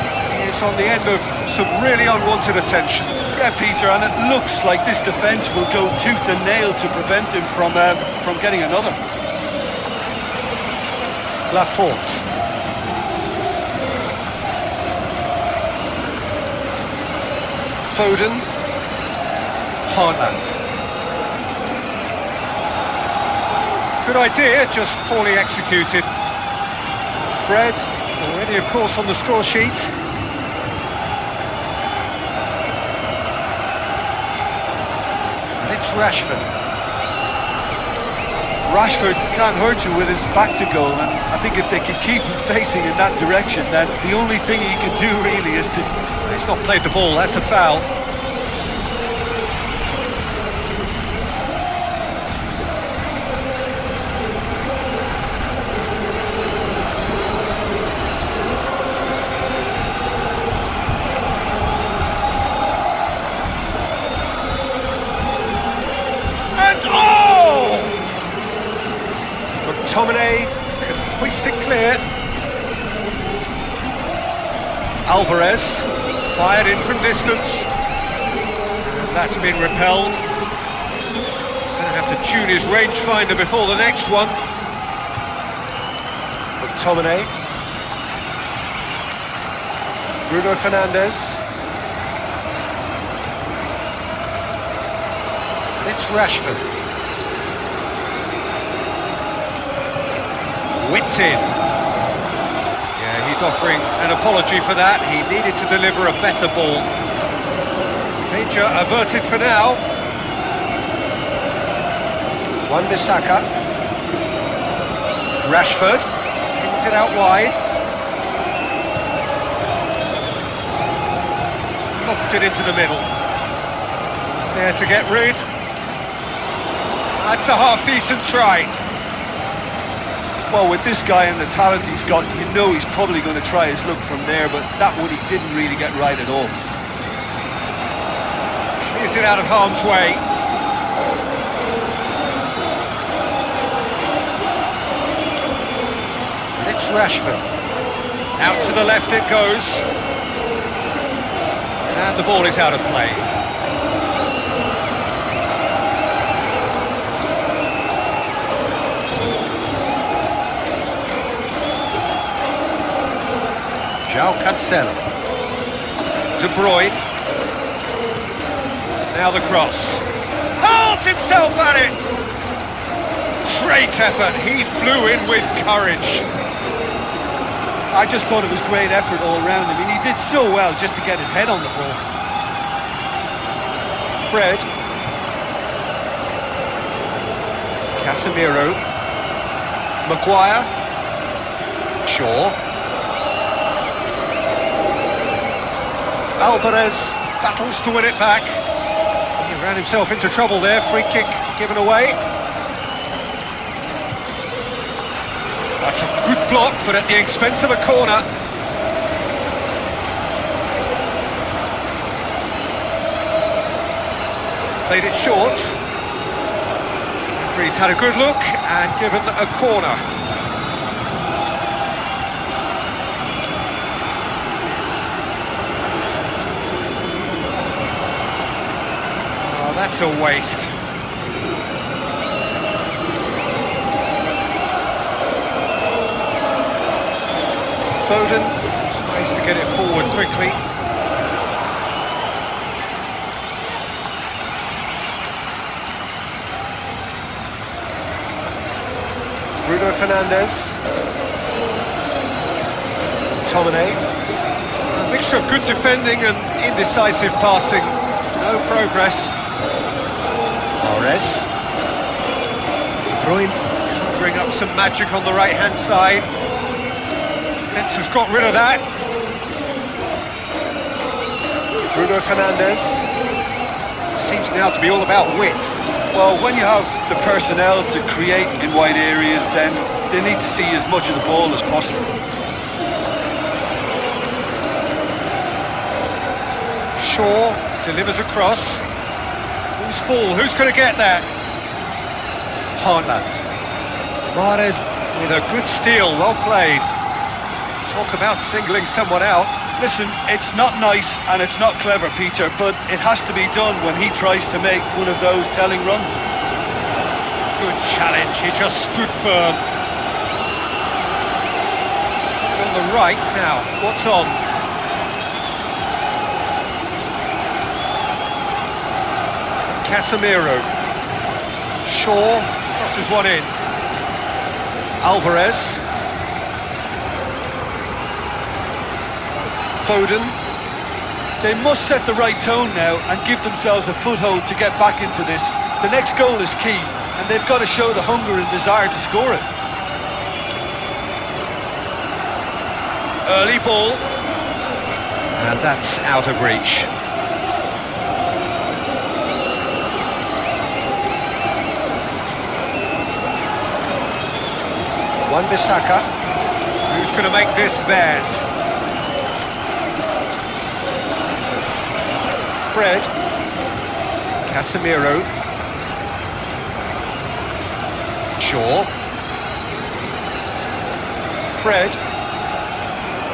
is on the end of some really unwanted attention. Yeah, Peter, and it looks like this defence will go tooth and nail to prevent him from getting another. Laporte. Foden. Haaland. Good idea, just poorly executed. Fred, already of course on the score sheet. And it's Rashford. Rashford can't hurt you with his back to goal, and I think if they can keep him facing in that direction, then the only thing he can do really is to... He's not played the ball, that's a foul. McTominay can hoist it clear. Alvarez fired in from distance. And that's been repelled. He's going to have to tune his rangefinder before the next one. McTominay. Bruno Fernandes. And it's Rashford. Whipped in. Yeah, he's offering an apology for that. He needed to deliver a better ball. Danger averted for now. Wan-Bissaka. Rashford. Kicks it out wide. Lofted into the middle. He's there to get rid. That's a half-decent try. Well, with this guy and the talent he's got, you know he's probably going to try his luck from there, but that one he didn't really get right at all. Clears it out of harm's way. And it's Rashford. Out to the left it goes. And the ball is out of play. João Cancelo. De Bruyne. Now the cross. Hurls himself at it! Great effort, he flew in with courage. I just thought it was great effort all around. I mean, he did so well just to get his head on the ball. Fred. Casemiro. Maguire. Shaw. Alvarez battles to win it back. He ran himself into trouble there, free kick given away. That's a good block, but at the expense of a corner. Played it short. Referee's had a good look and given a corner. That's a waste. Foden tries to get it forward quickly. Bruno Fernandes. McTominay. A mixture of good defending and indecisive passing. No progress. Torres. De Bruyne conjuring up some magic on the right-hand side. Defence has got rid of that. Bruno Fernandes. Seems now to be all about width. Well, when you have the personnel to create in wide areas, then they need to see as much of the ball as possible. Shaw delivers across. Who's ball? Who's going to get that? Haaland. Mahrez with a good steal, well played. Talk about singling someone out. Listen, it's not nice and it's not clever, Peter, but it has to be done when he tries to make one of those telling runs. Good challenge, he just stood firm. On the right now, what's on? Casemiro. Shaw crosses one in. Alvarez. Foden. They must set the right tone now and give themselves a foothold to get back into this. The next goal is key, and they've got to show the hunger and desire to score it. Early ball. And that's out of reach. Wan-Bissaka. Who's going to make this theirs? Fred. Casemiro. Shaw. Fred.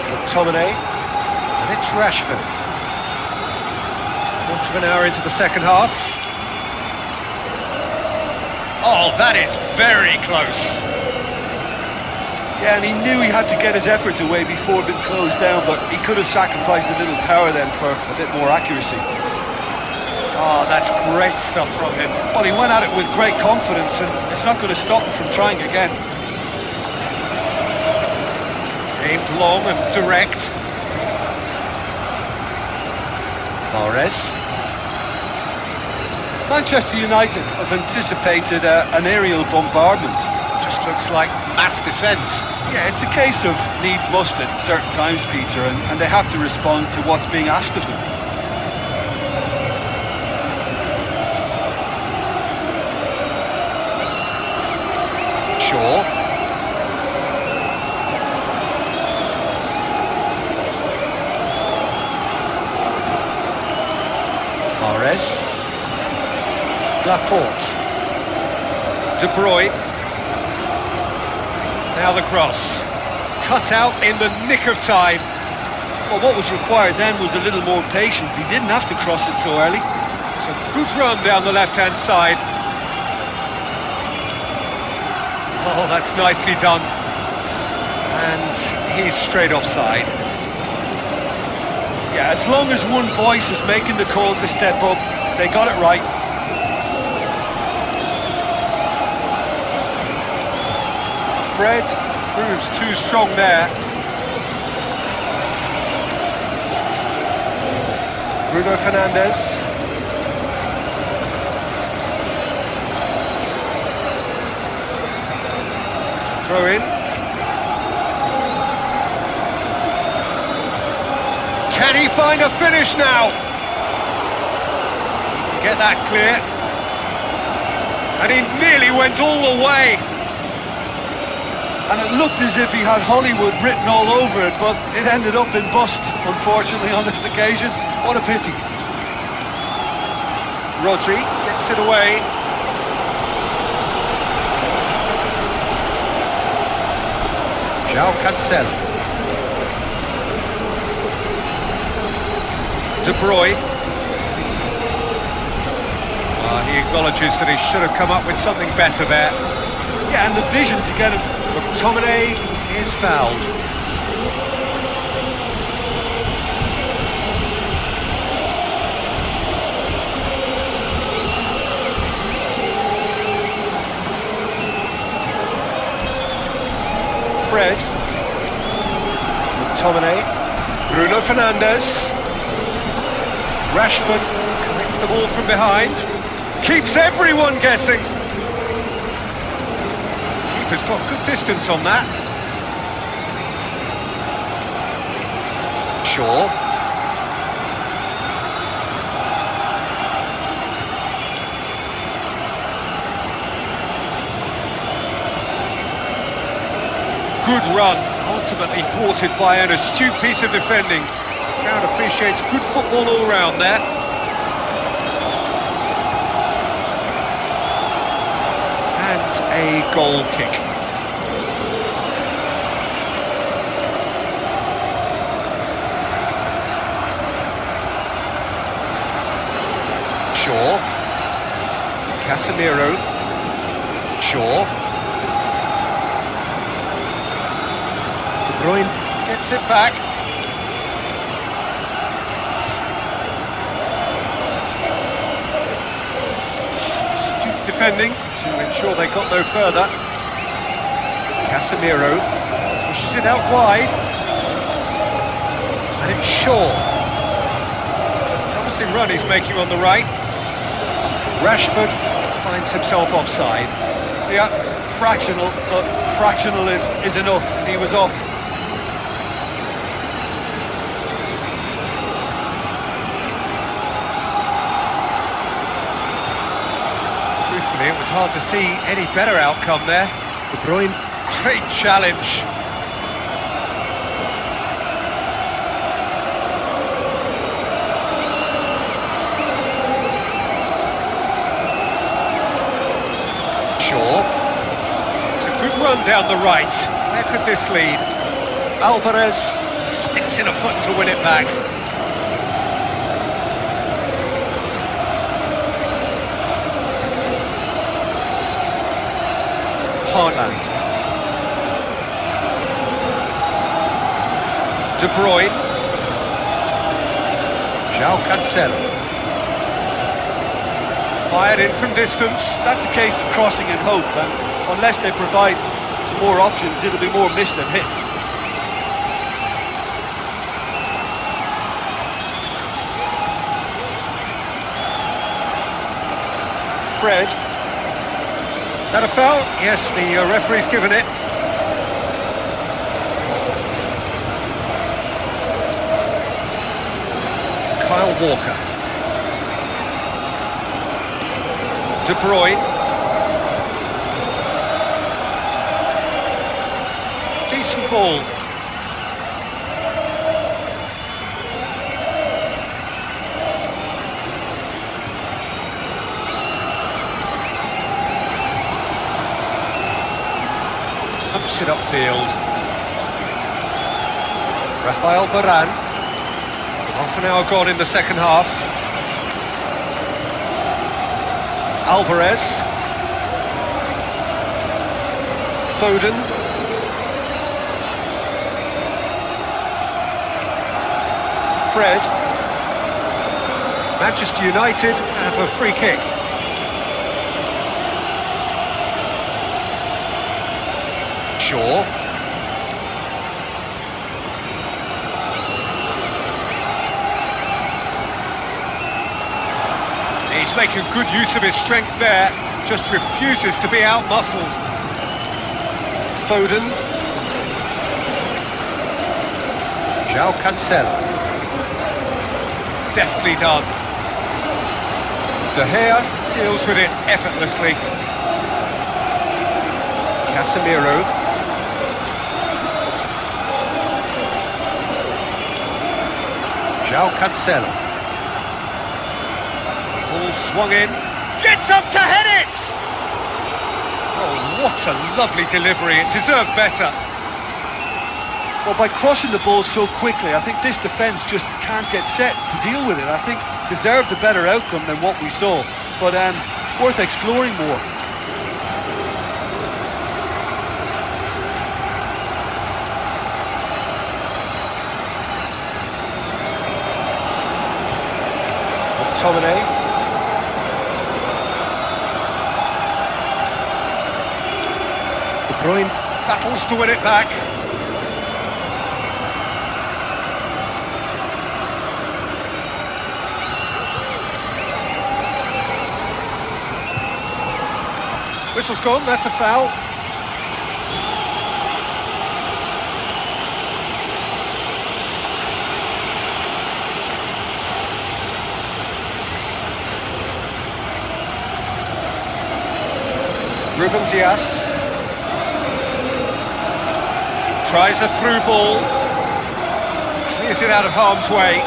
McTominay. And it's Rashford. Quarter of an hour into the second half. Oh, that is very close. Yeah, and he knew he had to get his efforts away before being closed down, but he could have sacrificed a little power then for a bit more accuracy. Oh, that's great stuff from him. Well, he went at it with great confidence, and it's not going to stop him from trying again. Aimed long and direct. Mahrez. Manchester United have anticipated an aerial bombardment. Just looks like mass defence. Yeah, it's a case of needs must at certain times, Peter, and they have to respond to what's being asked of them. Shaw. Mahrez. Laporte. De Bruyne. Now the cross. Cut out in the nick of time. Well, what was required then was a little more patience. He didn't have to cross it so early. It's a good run down the left-hand side. Oh, that's nicely done. And he's straight offside. Yeah, as long as one voice is making the call to step up, they got it right. Fred proves too strong there. Bruno Fernandes. Throw in. Can he find a finish now? Get that clear. And he nearly went all the way. And it looked as if he had Hollywood written all over it, but it ended up in bust, unfortunately, on this occasion. What a pity. Rodri gets it away. João Cancelo. De Bruyne. He acknowledges that he should have come up with something better there. Yeah, and the vision to get him. McTominay is fouled. Fred. McTominay. Bruno Fernandes. Rashford commits the ball from behind. Keeps everyone guessing. Keeper's got good distance on that. Shaw. good run, ultimately thwarted by an astute piece of defending. The crowd appreciates good football all round there. And a goal kick. Shaw. Casemiro. Shaw. De Bruyne gets it back. Astute defending to ensure they got no further. Casemiro pushes it out wide. And it's Shaw. It's a promising run he's making on the right. Rashford finds himself offside. Yeah, fractional, but fractional is enough. He was off. Truthfully, it was hard to see any better outcome there. De Bruyne, great challenge. Shaw. It's a good run down the right. Where could this lead? Alvarez sticks in a foot to win it back. Haaland. De Bruyne. João Cancelo. Fired in from distance. That's a case of crossing in hope, and unless they provide some more options, it'll be more missed than hit. Fred. That a foul? Yes, the referee's given it. Kyle Walker. De Bruyne. Decent ball. Pumps it upfield. Rafael Varane. Half an hour gone in the second half. Alvarez. Foden. Fred. Manchester United have a free kick. Shaw. He's making good use of his strength there, just refuses to be out-muscled. Foden. João Cancelo. Deftly done. De Gea deals with it effortlessly. Casemiro. João Cancelo. Ball swung in. Gets up to head it! Oh, what a lovely delivery. It deserved better. Well, by crossing the ball so quickly, I think this defence just can't get set to deal with it. I think deserved a better outcome than what we saw, but worth exploring more. McTominay. De Bruyne battles to win it back. Whistle's gone, that's a foul. Ruben Dias. Tries a through ball. Clears it out of harm's way.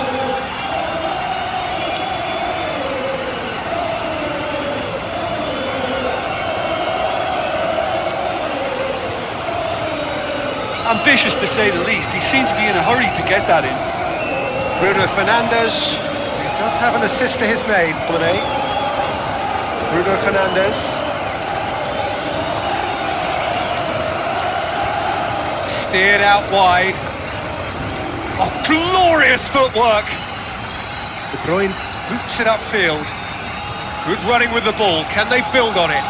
Ambitious to say the least. He seemed to be in a hurry to get that in. Bruno Fernandes. He does have an assist to his name, Bruno. Bruno Fernandes. Steered out wide. Oh, glorious footwork! De Bruyne boots it upfield. Good running with the ball. Can they build on it?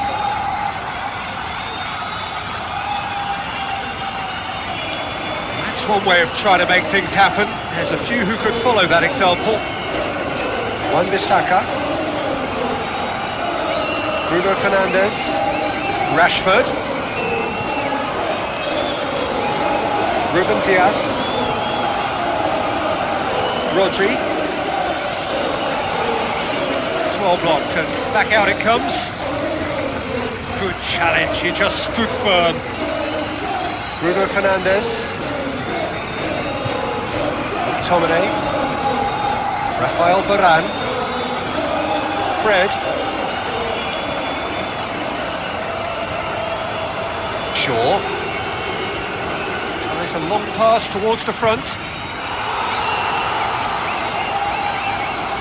That's one way of trying to make things happen. There's a few who could follow that example. Wan-Bissaka. Bruno Fernandes. Rashford. Ruben Dias. Rodri. It's well blocked and back out it comes. Good challenge, he just stood firm. Bruno Fernandes. McTominay. Rafael Varane. Fred. Shaw. Tries a long pass towards the front.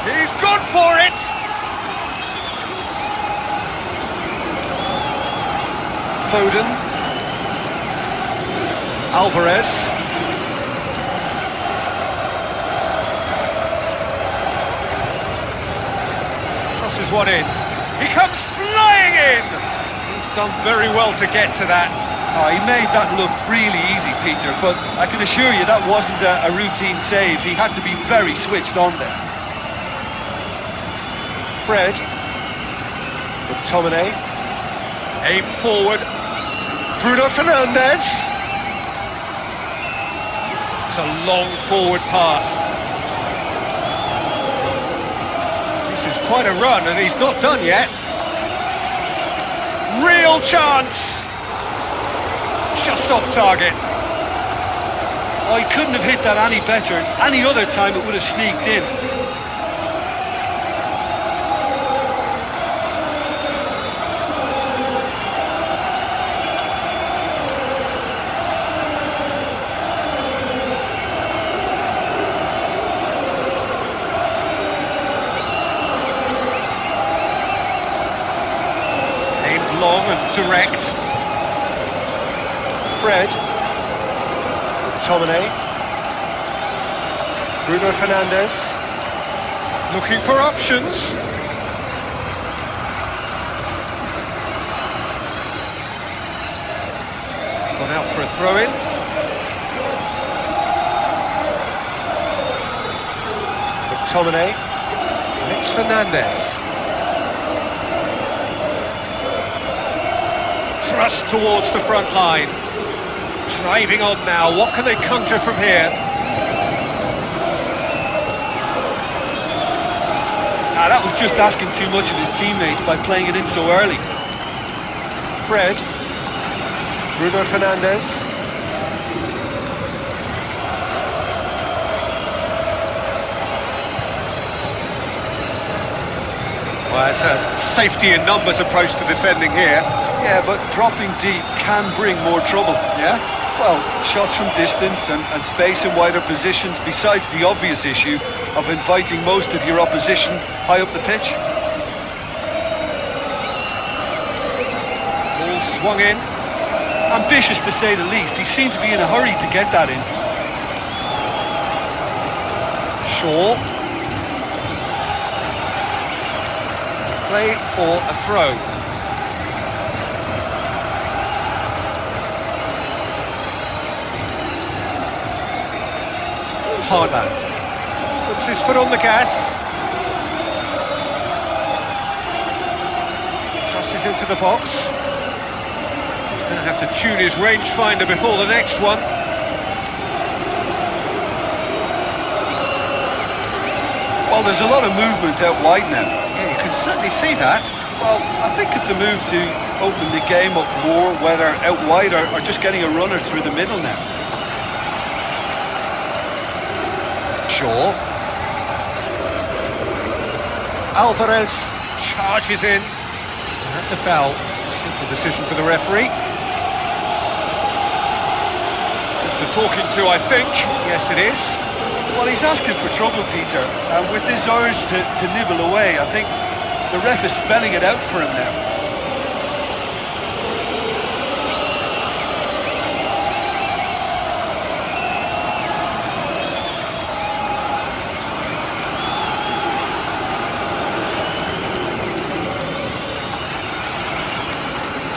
He's gone for it! Foden. Alvarez. Crosses one in. He comes flying in! He's done very well to get to that. Oh, he made that look really easy, Peter, but I can assure you that wasn't a routine save. He had to be very switched on there. Fred. McTominay. Aim forward. Bruno Fernandes. It's a long forward pass. This is quite a run and he's not done yet. Real chance. Just off target. Oh, he couldn't have hit that any better. Any other time it would have sneaked in. Aimed long and direct. Fred. McTominay. Bruno Fernandes. Looking for options. He's gone out for a throw-in. McTominay. And it's Fernandes. Thrust towards the front line. Driving on now, what can they conjure from here? That was just asking too much of his teammates by playing it in so early. Fred. Bruno Fernandes. Well, it's a safety in numbers approach to defending here. Yeah, but dropping deep can bring more trouble, yeah? Well, shots from distance and space in wider positions, besides the obvious issue of inviting most of your opposition high up the pitch. Ball swung in. Ambitious to say the least. He seemed to be in a hurry to get that in. Shaw. Play for a throw. Haaland puts his foot on the gas. Crosses into the box. He's going to have to tune his rangefinder before the next one. Well, there's a lot of movement out wide now. Yeah, you can certainly see that. Well, I think it's a move to open the game up more, whether out wide or just getting a runner through the middle now. Shaw. Alvarez charges in. That's a foul. Simple decision for the referee. Just the talking to, I think. Yes, it is. Well, he's asking for trouble, Peter, and with this urge to nibble away, I think the ref is spelling it out for him now.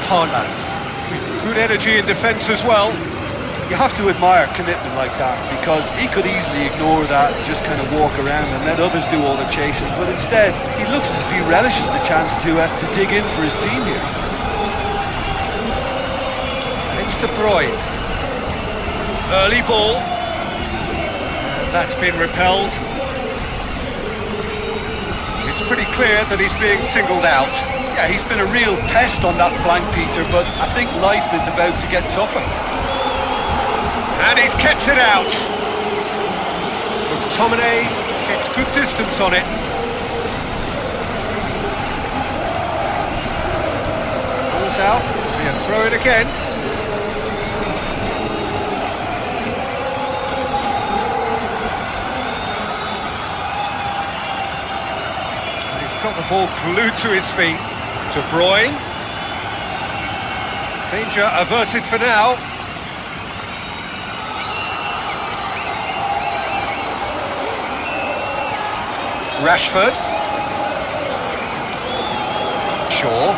Haaland. Good energy in defence as well. You have to admire commitment like that, because he could easily ignore that and just kind of walk around and let others do all the chasing, but instead he looks as if he relishes the chance to dig in for his team here. And it's De Bruyne. Early ball. And that's been repelled. It's pretty clear that he's being singled out. Yeah, he's been a real pest on that flank, Peter, but I think life is about to get tougher. And he's kept it out. McTominay gets good distance on it. Ball's out. He'll throw it again. And he's got the ball glued to his feet. De Bruyne. Danger averted for now. Rashford. Shaw.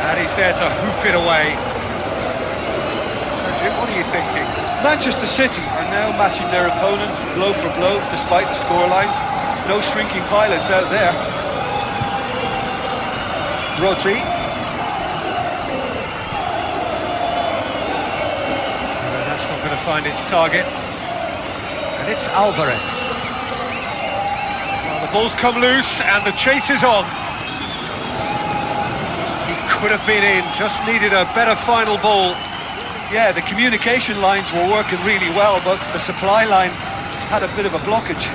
And he's there to hoof it away. So Jim, what are you thinking? Manchester City are now matching their opponents blow for blow despite the scoreline. No shrinking violets out there. Rodri. Going to find its target, and it's Alvarez. Well, the ball's come loose and the chase is on. He could have been in, just needed a better final ball. Yeah, the communication lines were working really well, but the supply line just had a bit of a blockage.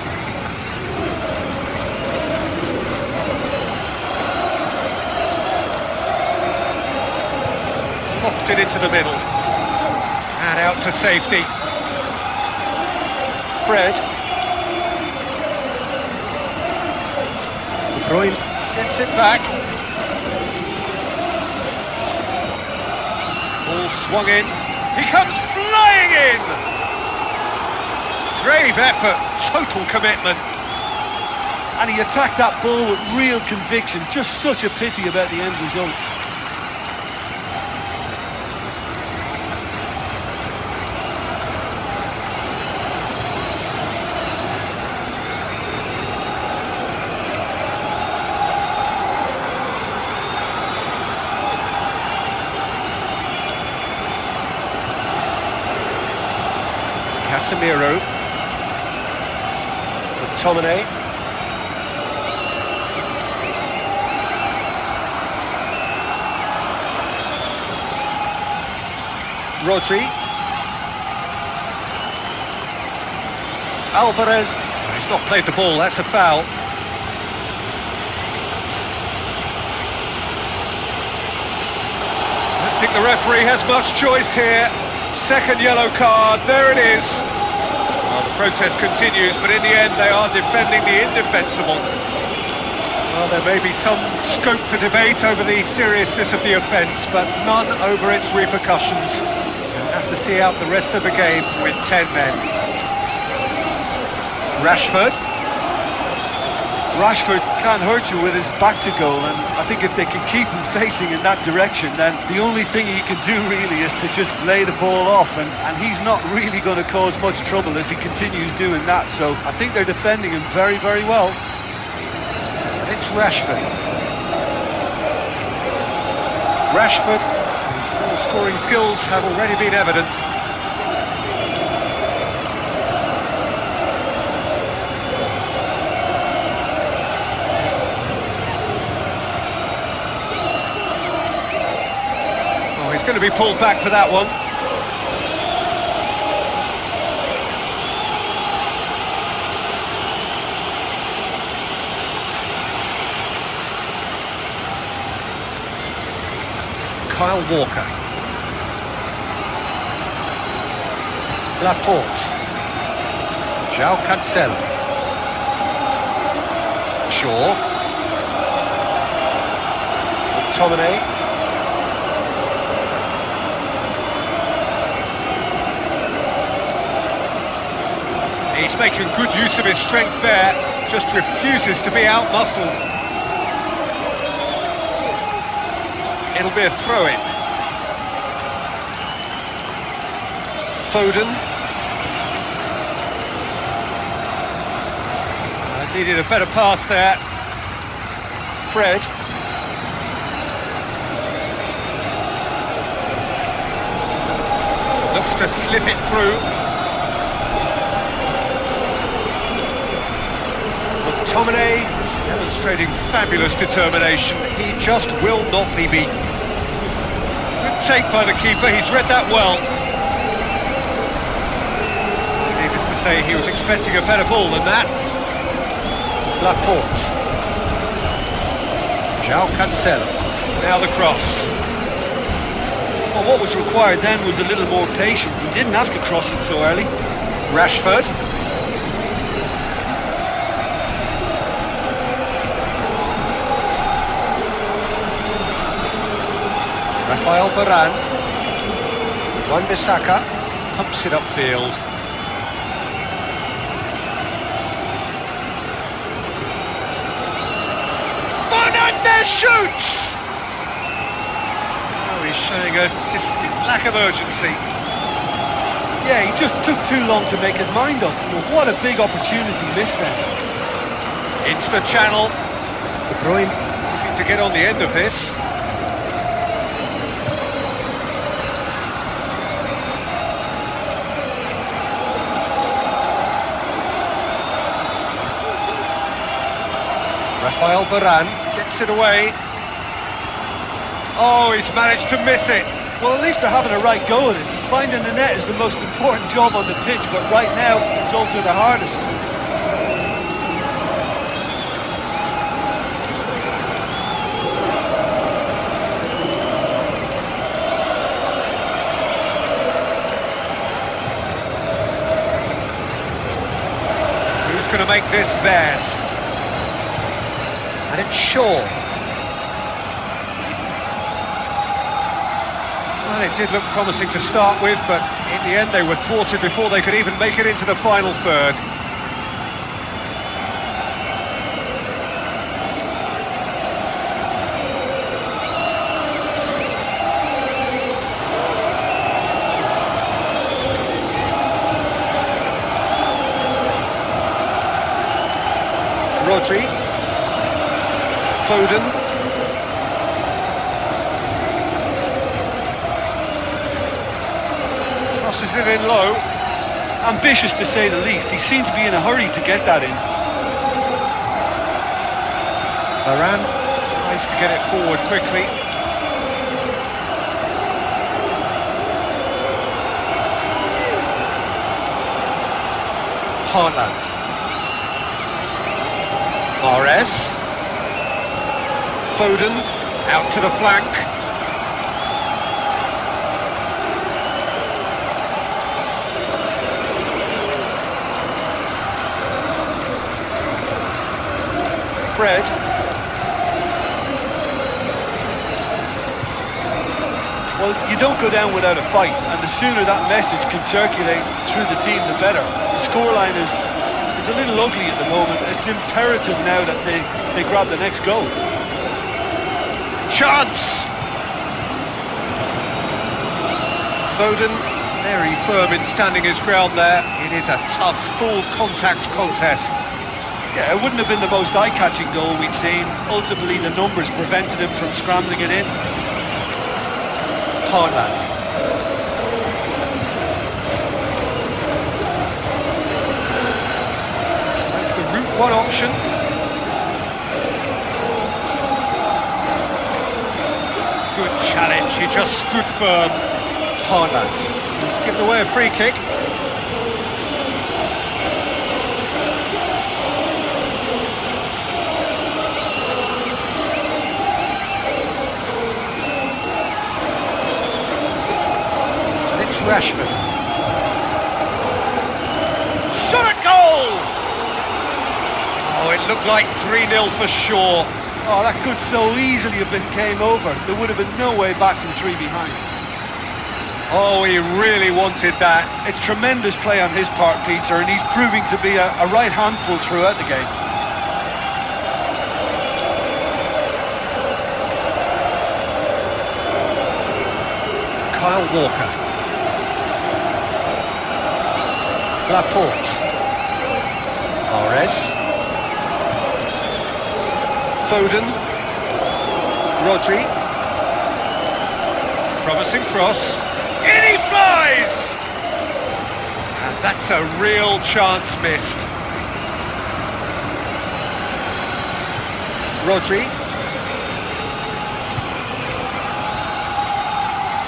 Lofted into the middle. And out to safety. Fred. De Bruyne gets it back. Ball swung in. He comes flying in! Brave effort, total commitment. And he attacked that ball with real conviction. Just such a pity about the end result. Casemiro. McTominay. Rodri. Alvarez. He's not played the ball, that's a foul. I don't think the referee has much choice here. Second yellow card, there it is. Well, the protest continues, but in the end they are defending the indefensible. Well, there may be some scope for debate over the seriousness of the offence, but none over its repercussions. We'll have to see out the rest of the game with 10 men. Rashford. Rashford can't hurt you with his back to goal, and I think if they can keep him facing in that direction, then the only thing he can do really is to just lay the ball off, and he's not really going to cause much trouble if he continues doing that, so I think they're defending him very, very well. It's Rashford. Rashford, whose goal-scoring skills have already been evident. going to be pulled back for that one. Kyle Walker. Laporte. João Cancelo. Shaw. McTominay. He's making good use of his strength there, just refuses to be out-muscled. It'll be a throw-in. Foden. Needed a better pass there. Fred. Looks to slip it through. McTominay demonstrating fabulous determination. He just will not be beaten. Good take by the keeper, he's read that well. Needless to say, he was expecting a better ball than that. Laporte. João Cancelo. Now the cross. Well, what was required then was a little more patience. He didn't have to cross it so early. Rashford. Rafael Varane. Wan-Bissaka pumps it upfield. Fernandes shoots! Oh, he's showing a distinct lack of urgency. Yeah, he just took too long to make his mind up. What a big opportunity missed then. Into the channel. De Bruyne looking to get on the end of this. Rafael Varane gets it away. Oh, he's managed to miss it. Well, at least they're having a right go at it. Finding the net is the most important job on the pitch, but right now, it's also the hardest. Who's going to make this theirs? And it's Shaw. Well, it did look promising to start with, but in the end they were thwarted before they could even make it into the final third. Rodri. Foden. Crosses it in low. Ambitious to say the least. He seemed to be in a hurry to get that in. Varane tries to get it forward quickly. Haaland. Mahrez. Foden out to the flank. Fred. Well, you don't go down without a fight, and the sooner that message can circulate through the team, the better. The scoreline is a little ugly at the moment. It's imperative now that they grab the next goal. Chance! Foden, very firm in standing his ground there. It is a tough, full contact contest. Yeah, it wouldn't have been the most eye-catching goal we'd seen. Ultimately, the numbers prevented him from scrambling it in. Haaland. That's the Route 1 option. Good chance. challenge, he just stood firm. Haaland. He's given away a free kick. And it's Rashford. Shot at goal! Oh, it looked like 3-0 for sure. Oh, that could so easily have been game over. There would have been no way back from 3 behind. Oh, he really wanted that. It's tremendous play on his part, Peter, and he's proving to be a right handful throughout the game. Kyle Walker. Laporte. Mahrez. Foden. Rodri. Promising cross. In he flies! And that's a real chance missed. Rodri.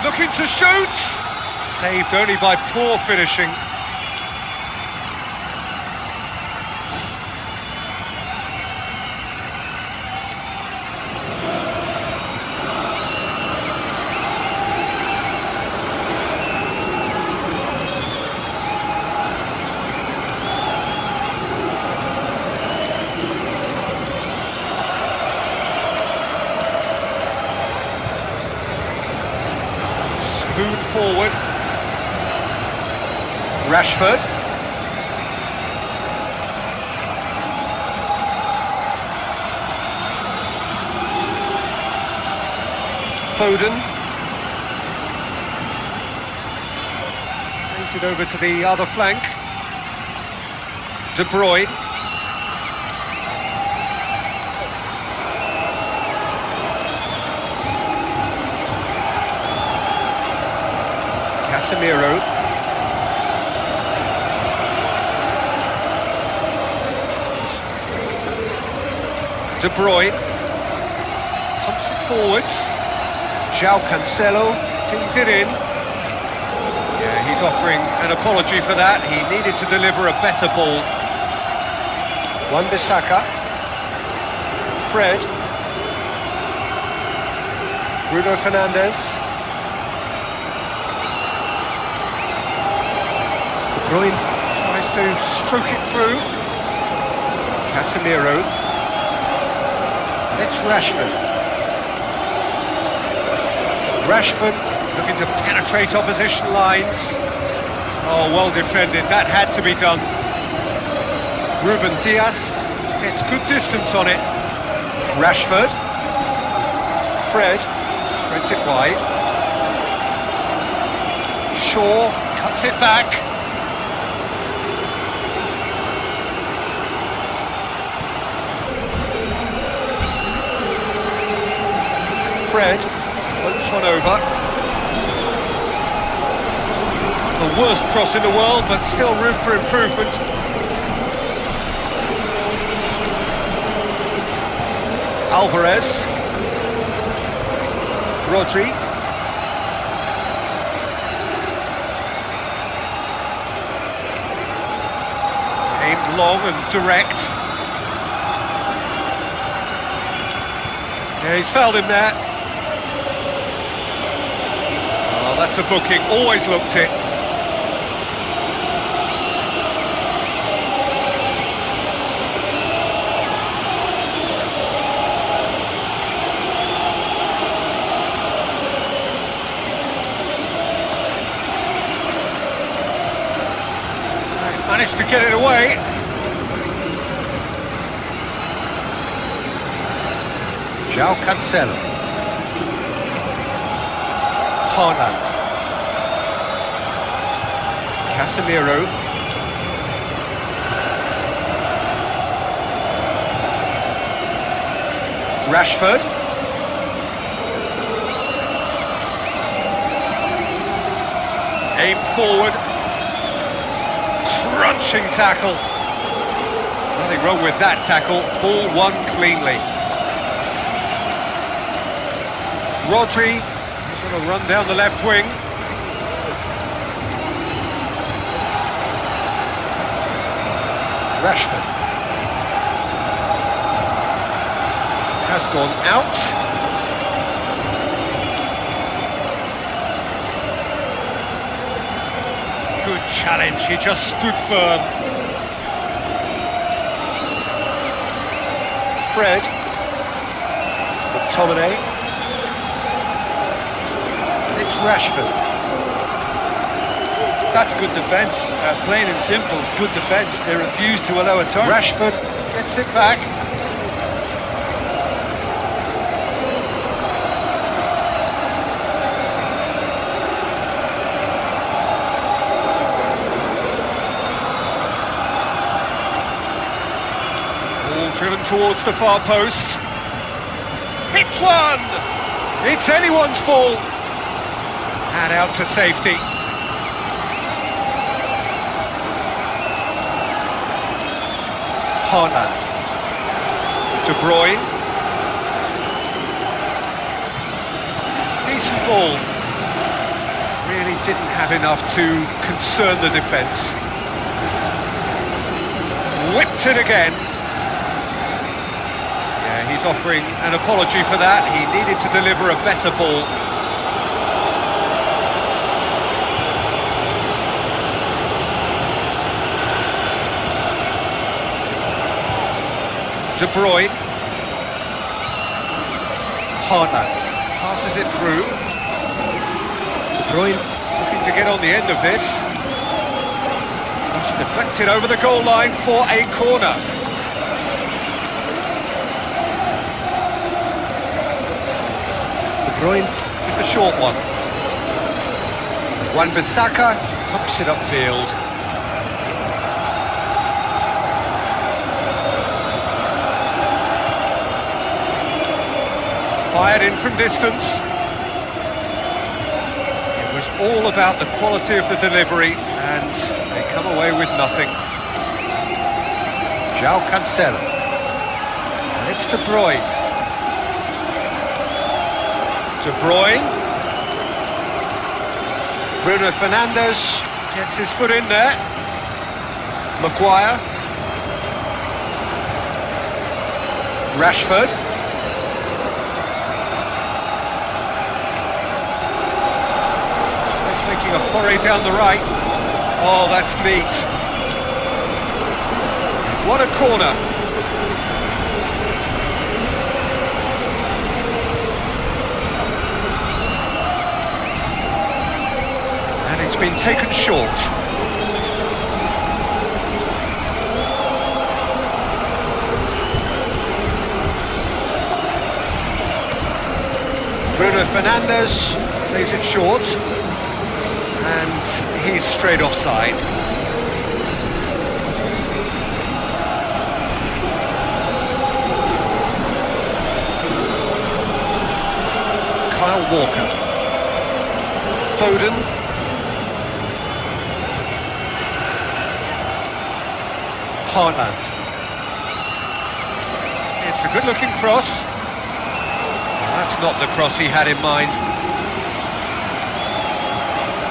Looking to shoot! Saved only by poor finishing. Spoon forward. Rashford. Foden. Plays it over to the other flank. De Bruyne. Casemiro. De Bruyne. Pumps it forwards. João Cancelo pings it in. Yeah, he's offering an apology for that. He needed to deliver a better ball. Wan-Bissaka. Fred. Bruno Fernandes. De Bruyne tries to stroke it through. Casemiro. It's Rashford. Rashford looking to penetrate opposition lines. Oh, well defended. That had to be done. Ruben Dias gets good distance on it. Rashford. Fred spreads it wide. Shaw cuts it back. Fred floats one over. The worst cross in the world, but still room for improvement. Alvarez. Rodri. Aimed long and direct. Yeah, he's fouled him there. Oh, that's a booking. Always looked it. Managed to get it away. João Cancelo. Haaland. Casemiro. Rashford. Aim forward. Crunching tackle. Nothing wrong with that tackle. Ball won cleanly. Rodri Gonna run down the left wing. Rashford has gone out. Good challenge, he just stood firm. Fred. McTominay. It's Rashford. That's good defence, plain and simple, good defence. They refuse to allow a turn. Rashford gets it back. Ball driven towards the far post. It's one! It's anyone's ball. And out to safety. Haaland. De Bruyne. Decent ball. Really didn't have enough to concern the defence. Whipped it again. Yeah, he's offering an apology for that. He needed to deliver a better ball. De Bruyne. Haaland passes it through. De Bruyne looking to get on the end of this. It's deflected over the goal line for a corner. De Bruyne with the short one. Wan-Bissaka pumps it upfield. Fired in from distance. It was all about the quality of the delivery, and they come away with nothing. João Cancelo. And it's De Bruyne. De Bruyne. Bruno Fernandes gets his foot in there. Maguire. Rashford. Making a foray down the right. Oh, that's neat. What a corner. And it's been taken short. Bruno Fernandes plays it short. And he's straight offside. Kyle Walker. Foden. Haaland. It's a good-looking cross. Well, that's not the cross he had in mind.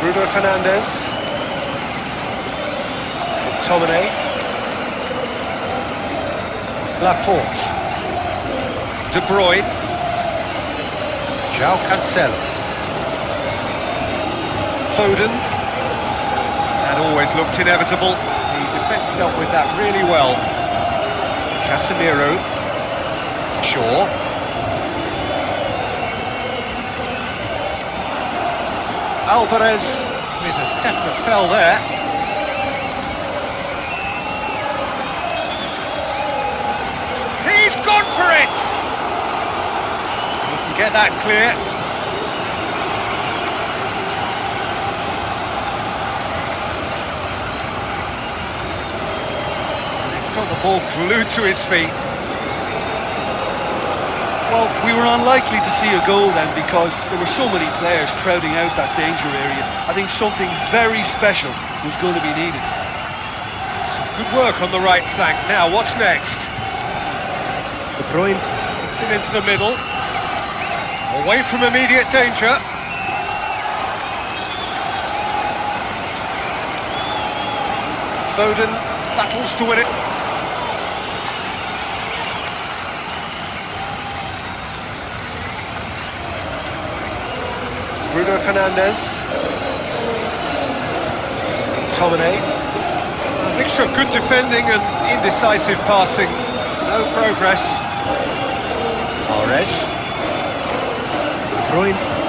Bruno Fernandes. McTominay. Laporte. De Bruyne. João Cancelo. Foden. That always looked inevitable. The defence dealt with that really well. Casemiro. Shaw. Alvarez with a definite fell there. He's gone for it! He can get that clear. He's got the ball glued to his feet. Well, we were unlikely to see a goal then because there were so many players crowding out that danger area. I think something very special was going to be needed. Some good work on the right flank. Now, what's next? De Bruyne. It's it into the middle. Away from immediate danger. Foden battles to win it. Bruno Fernandes. McTominay. A mixture of good defending and indecisive passing. No progress. Mahrez. De Bruyne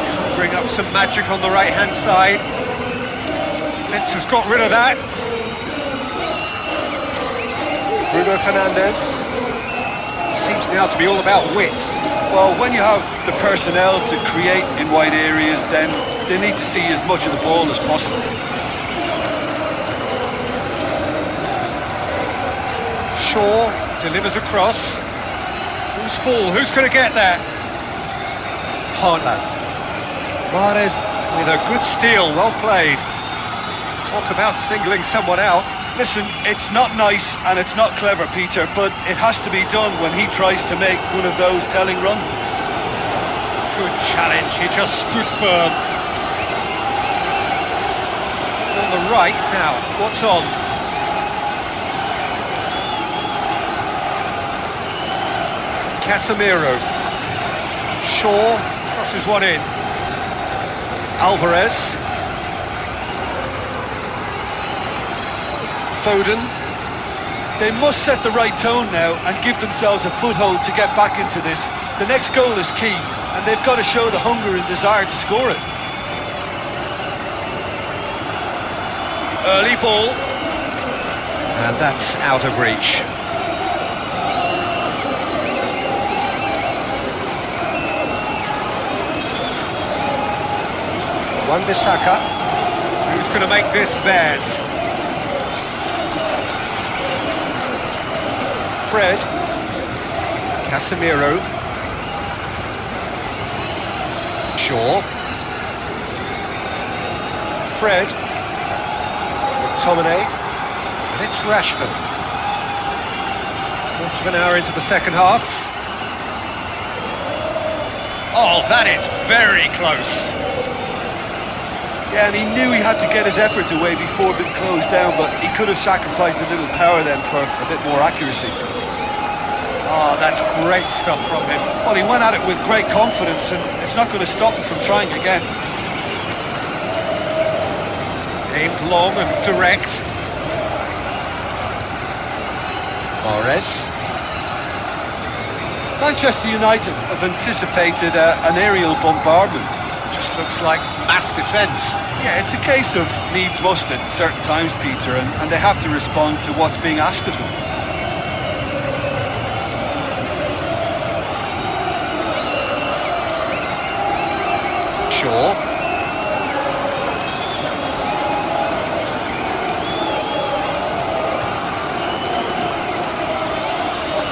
conjuring up some magic on the right-hand side. Vince has got rid of that. Bruno Fernandes. Seems now to be all about width. Well, when you have the personnel to create in wide areas, then they need to see as much of the ball as possible. Shaw delivers across. Who's ball? Who's going to get there? Haaland. Mahrez with a good steal, well played. Talk about singling someone out. Listen, it's not nice and it's not clever, Peter, but it has to be done when he tries to make one of those telling runs. Good challenge, he just stood firm. On the right now, what's on? Casemiro. Shaw crosses one in. Alvarez. Foden. They must set the right tone now and give themselves a foothold to get back into this. The next goal is key, and they've got to show the hunger and desire to score it. Early ball. And that's out of reach. Wan-Bissaka. Who's going to make this theirs? Fred. Casemiro. Shaw. Fred. McTominay. And it's Rashford. Quarter of an hour into the second half. Oh, that is very close. Yeah, and he knew he had to get his efforts away before being closed down, but he could have sacrificed a little power then for a bit more accuracy. Oh, that's great stuff from him. Well, he went at it with great confidence, and it's not going to stop him from trying again. Aimed long and direct. Mahrez. Manchester United have anticipated an aerial bombardment. Just looks like mass defence. Yeah, it's a case of needs must at certain times, Peter, and they have to respond to what's being asked of them. Shaw.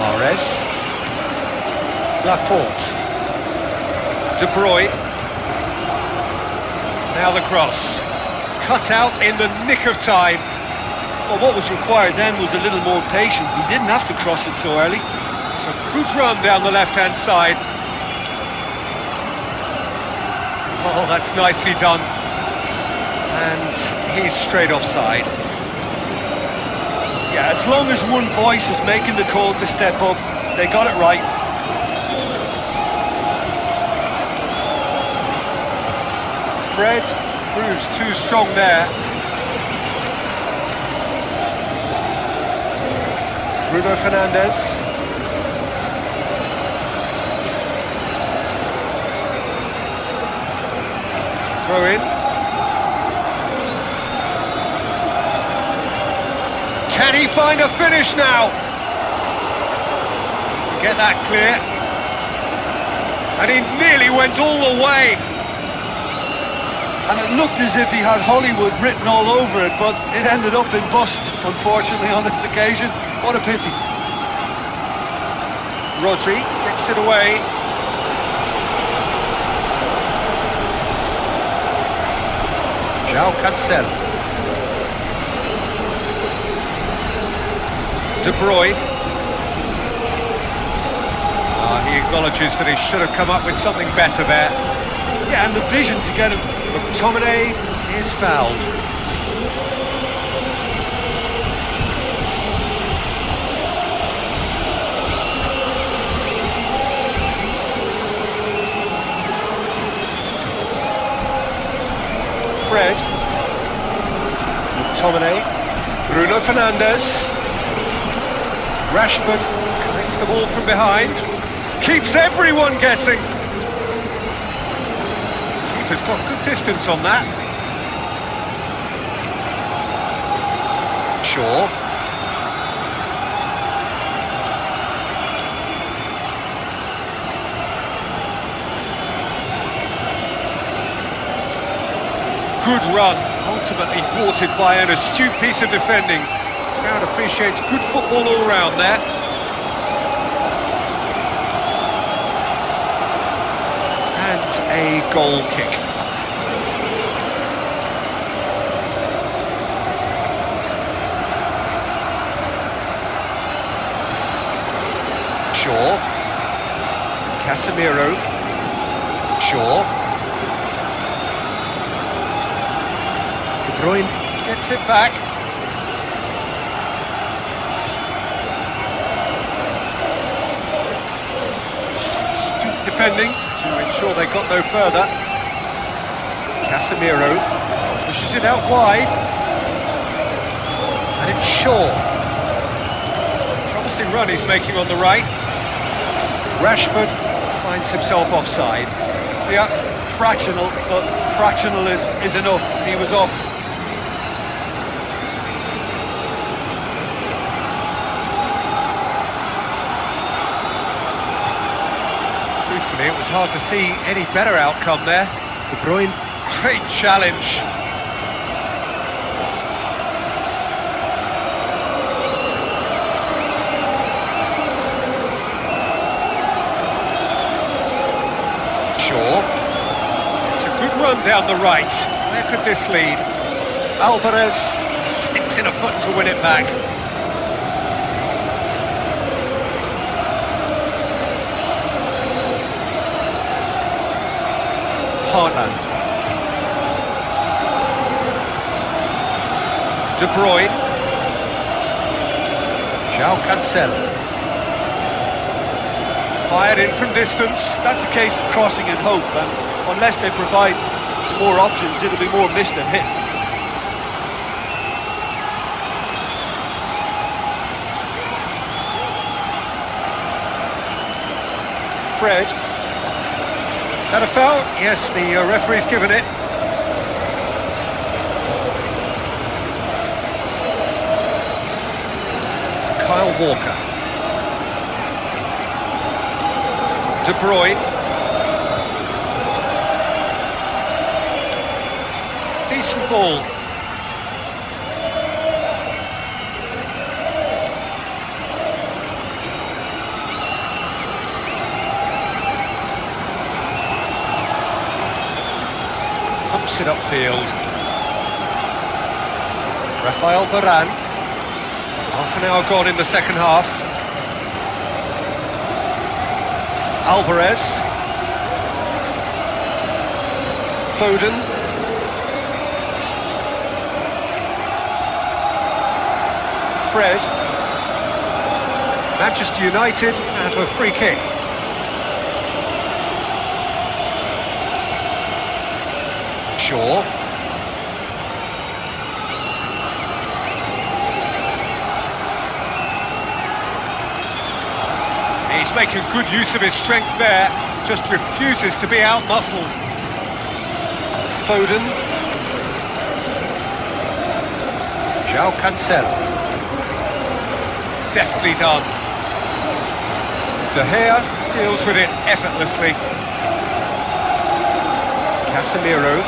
Mahrez. Laporte. De Bruyne. Now the cross. Cut out in the nick of time. Well, what was required then was a little more patience. He didn't have to cross it so early. It's a good run down the left-hand side. Oh, that's nicely done. And he's straight offside. Yeah, as long as one voice is making the call to step up, they got it right. Fred proves too strong there. Bruno Fernandes. Throw in. Can he find a finish now? Get that clear. And he nearly went all the way. And it looked as if he had Hollywood written all over it, but it ended up in bust, unfortunately, on this occasion. What a pity. Rodri gets it away. João Cancelo. De Bruyne. He acknowledges that he should have come up with something better there. Yeah, and the vision to get him. McTominay is fouled. McTominay, Bruno Fernandes, Rashford connects the ball from behind, keeps everyone guessing. Keeper's got good distance on that. Shaw. Good run, ultimately thwarted by an astute piece of defending. Crowd appreciates good football all round there. And a goal kick. Shaw. Casemiro. Shaw. De Bruyne gets it back. Astute defending to ensure they got no further. Casemiro pushes it out wide. And it's Shaw. It's a promising run he's making on the right. Rashford finds himself offside. Yeah, fractional, but fractional is enough. He was off. Truthfully, it was hard to see any better outcome there. De Bruyne, great challenge. Shaw. It's a good run down the right. Where could this lead? Alvarez sticks in a foot to win it back. Haaland. De Bruyne. João Cancelo. Fired in from distance. That's a case of crossing in hope, and unless they provide some more options, it'll be more missed than hit. Fred. That a foul? Yes, the referee's given it. Kyle Walker. De Bruyne. Decent ball. Pumps it upfield. Rafael Varane. Half an hour gone in the second half. Alvarez. Foden. Fred. Manchester United have a free kick. Shaw. He's making good use of his strength there, just refuses to be out-muscled. Foden. João Cancelo. Deftly done. De Gea deals with it effortlessly. Casemiro.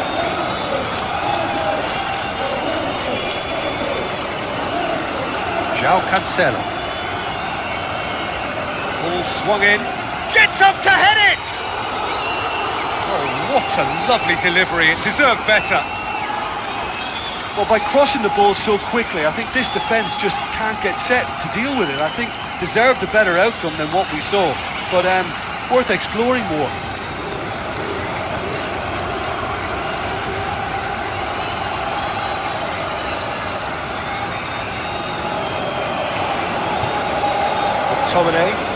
João Cancelo. Ball swung in. Gets up to head it! Oh, what a lovely delivery. It deserved better. Well, by crossing the ball so quickly, I think this defence just can't get set to deal with it. I think deserved a better outcome than what we saw, but worth exploring more. McTominay.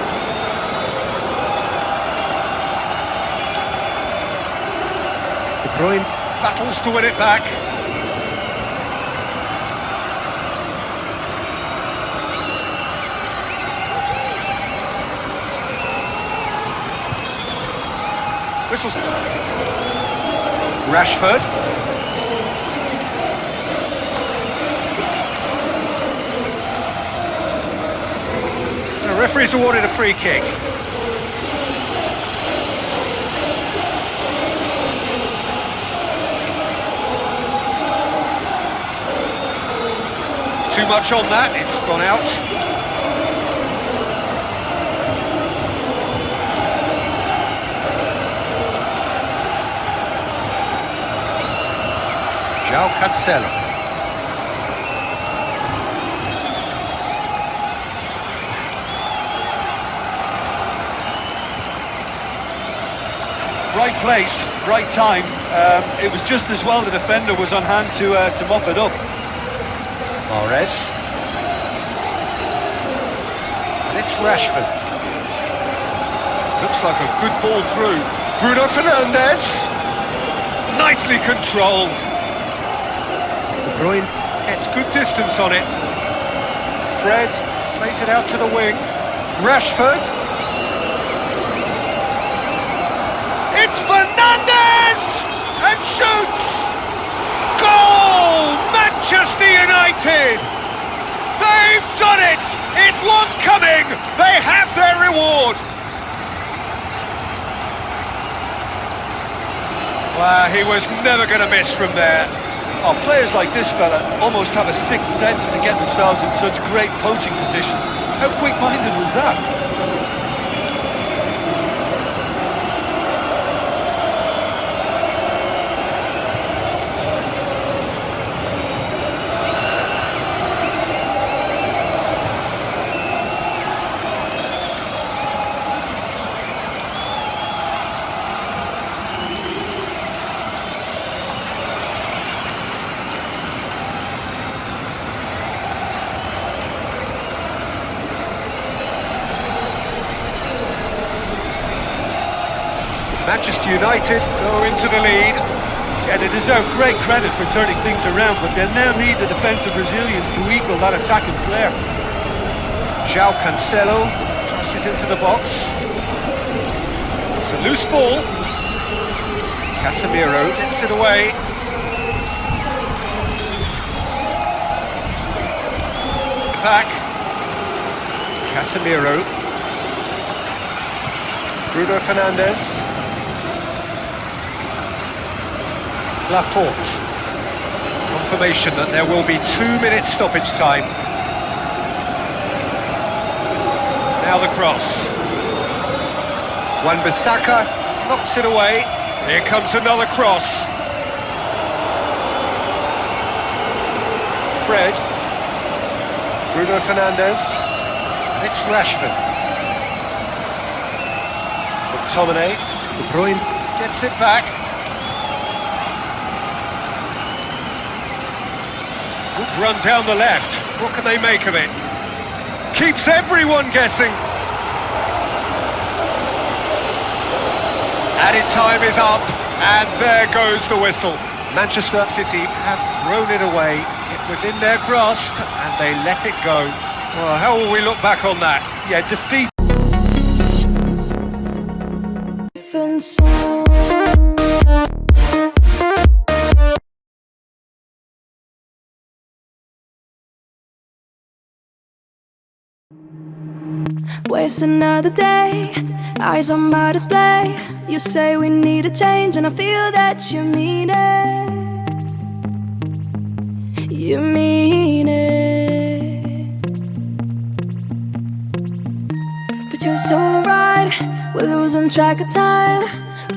De Bruyne battles to win it back. Whistles. Rashford. The referee's awarded a free kick. Too much on that, it's gone out. João Cancelo. Right place, right time. It was just as well the defender was on hand to mop it up. Mahrez. And it's Rashford. Looks like a good ball through. Bruno Fernandes. Nicely controlled. De Bruyne gets good distance on it. Fred plays it out to the wing. Rashford. It's Fernandes! And shoots! Goal! Manchester United! They've done it! It was coming! They have their reward! Well, he was never going to miss from there. Oh, players like this fella almost have a sixth sense to get themselves in such great poaching positions. How quick-minded was that? Manchester United go into the lead. Yeah, they deserve great credit for turning things around, but they'll now need the defensive resilience to equal that attacking flair. João Cancelo crosses into the box. It's a loose ball. Casemiro gets it away. Back. Casemiro. Bruno Fernandes. Laporte. Confirmation that there will be 2-minute stoppage time. Now the cross. Wan-Bissaka knocks it away. Here comes another cross. Fred. Bruno Fernandes. And it's Rashford. McTominay. De Bruyne gets it back. Good run down the left. What can they make of it? Keeps everyone guessing. Added time is up, and there goes the whistle. Manchester City have thrown it away. It was in their grasp, and they let it go. Well, how will we look back on that? Yeah, defeat. Waste another day, eyes on my display. You say we need a change, and I feel that you mean it. You mean it. But you're so right, we're losing track of time,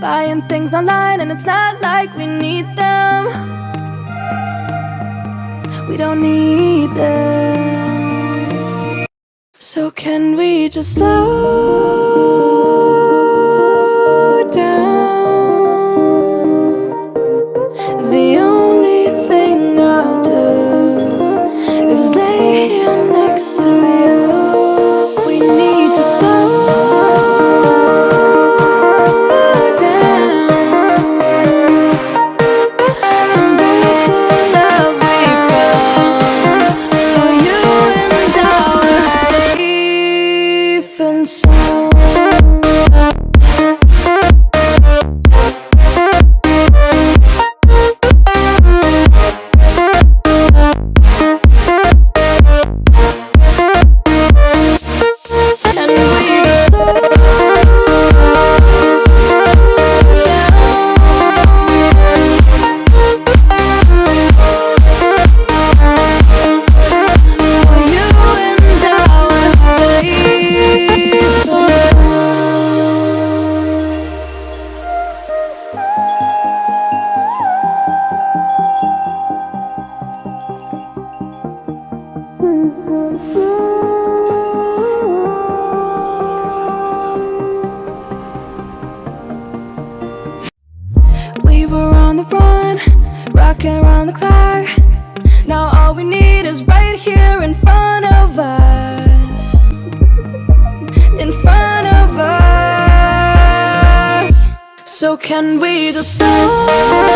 buying things online, and it's not like we need them. We don't need them. So can we just slow down? The only thing I'll do is lay here next to you. We need to slow down. Embrace the love we found. For you and I was safe and sound. We were on the run, rocking around the clock. Now all we need is right here in front of us. In front of us. So can we just stop?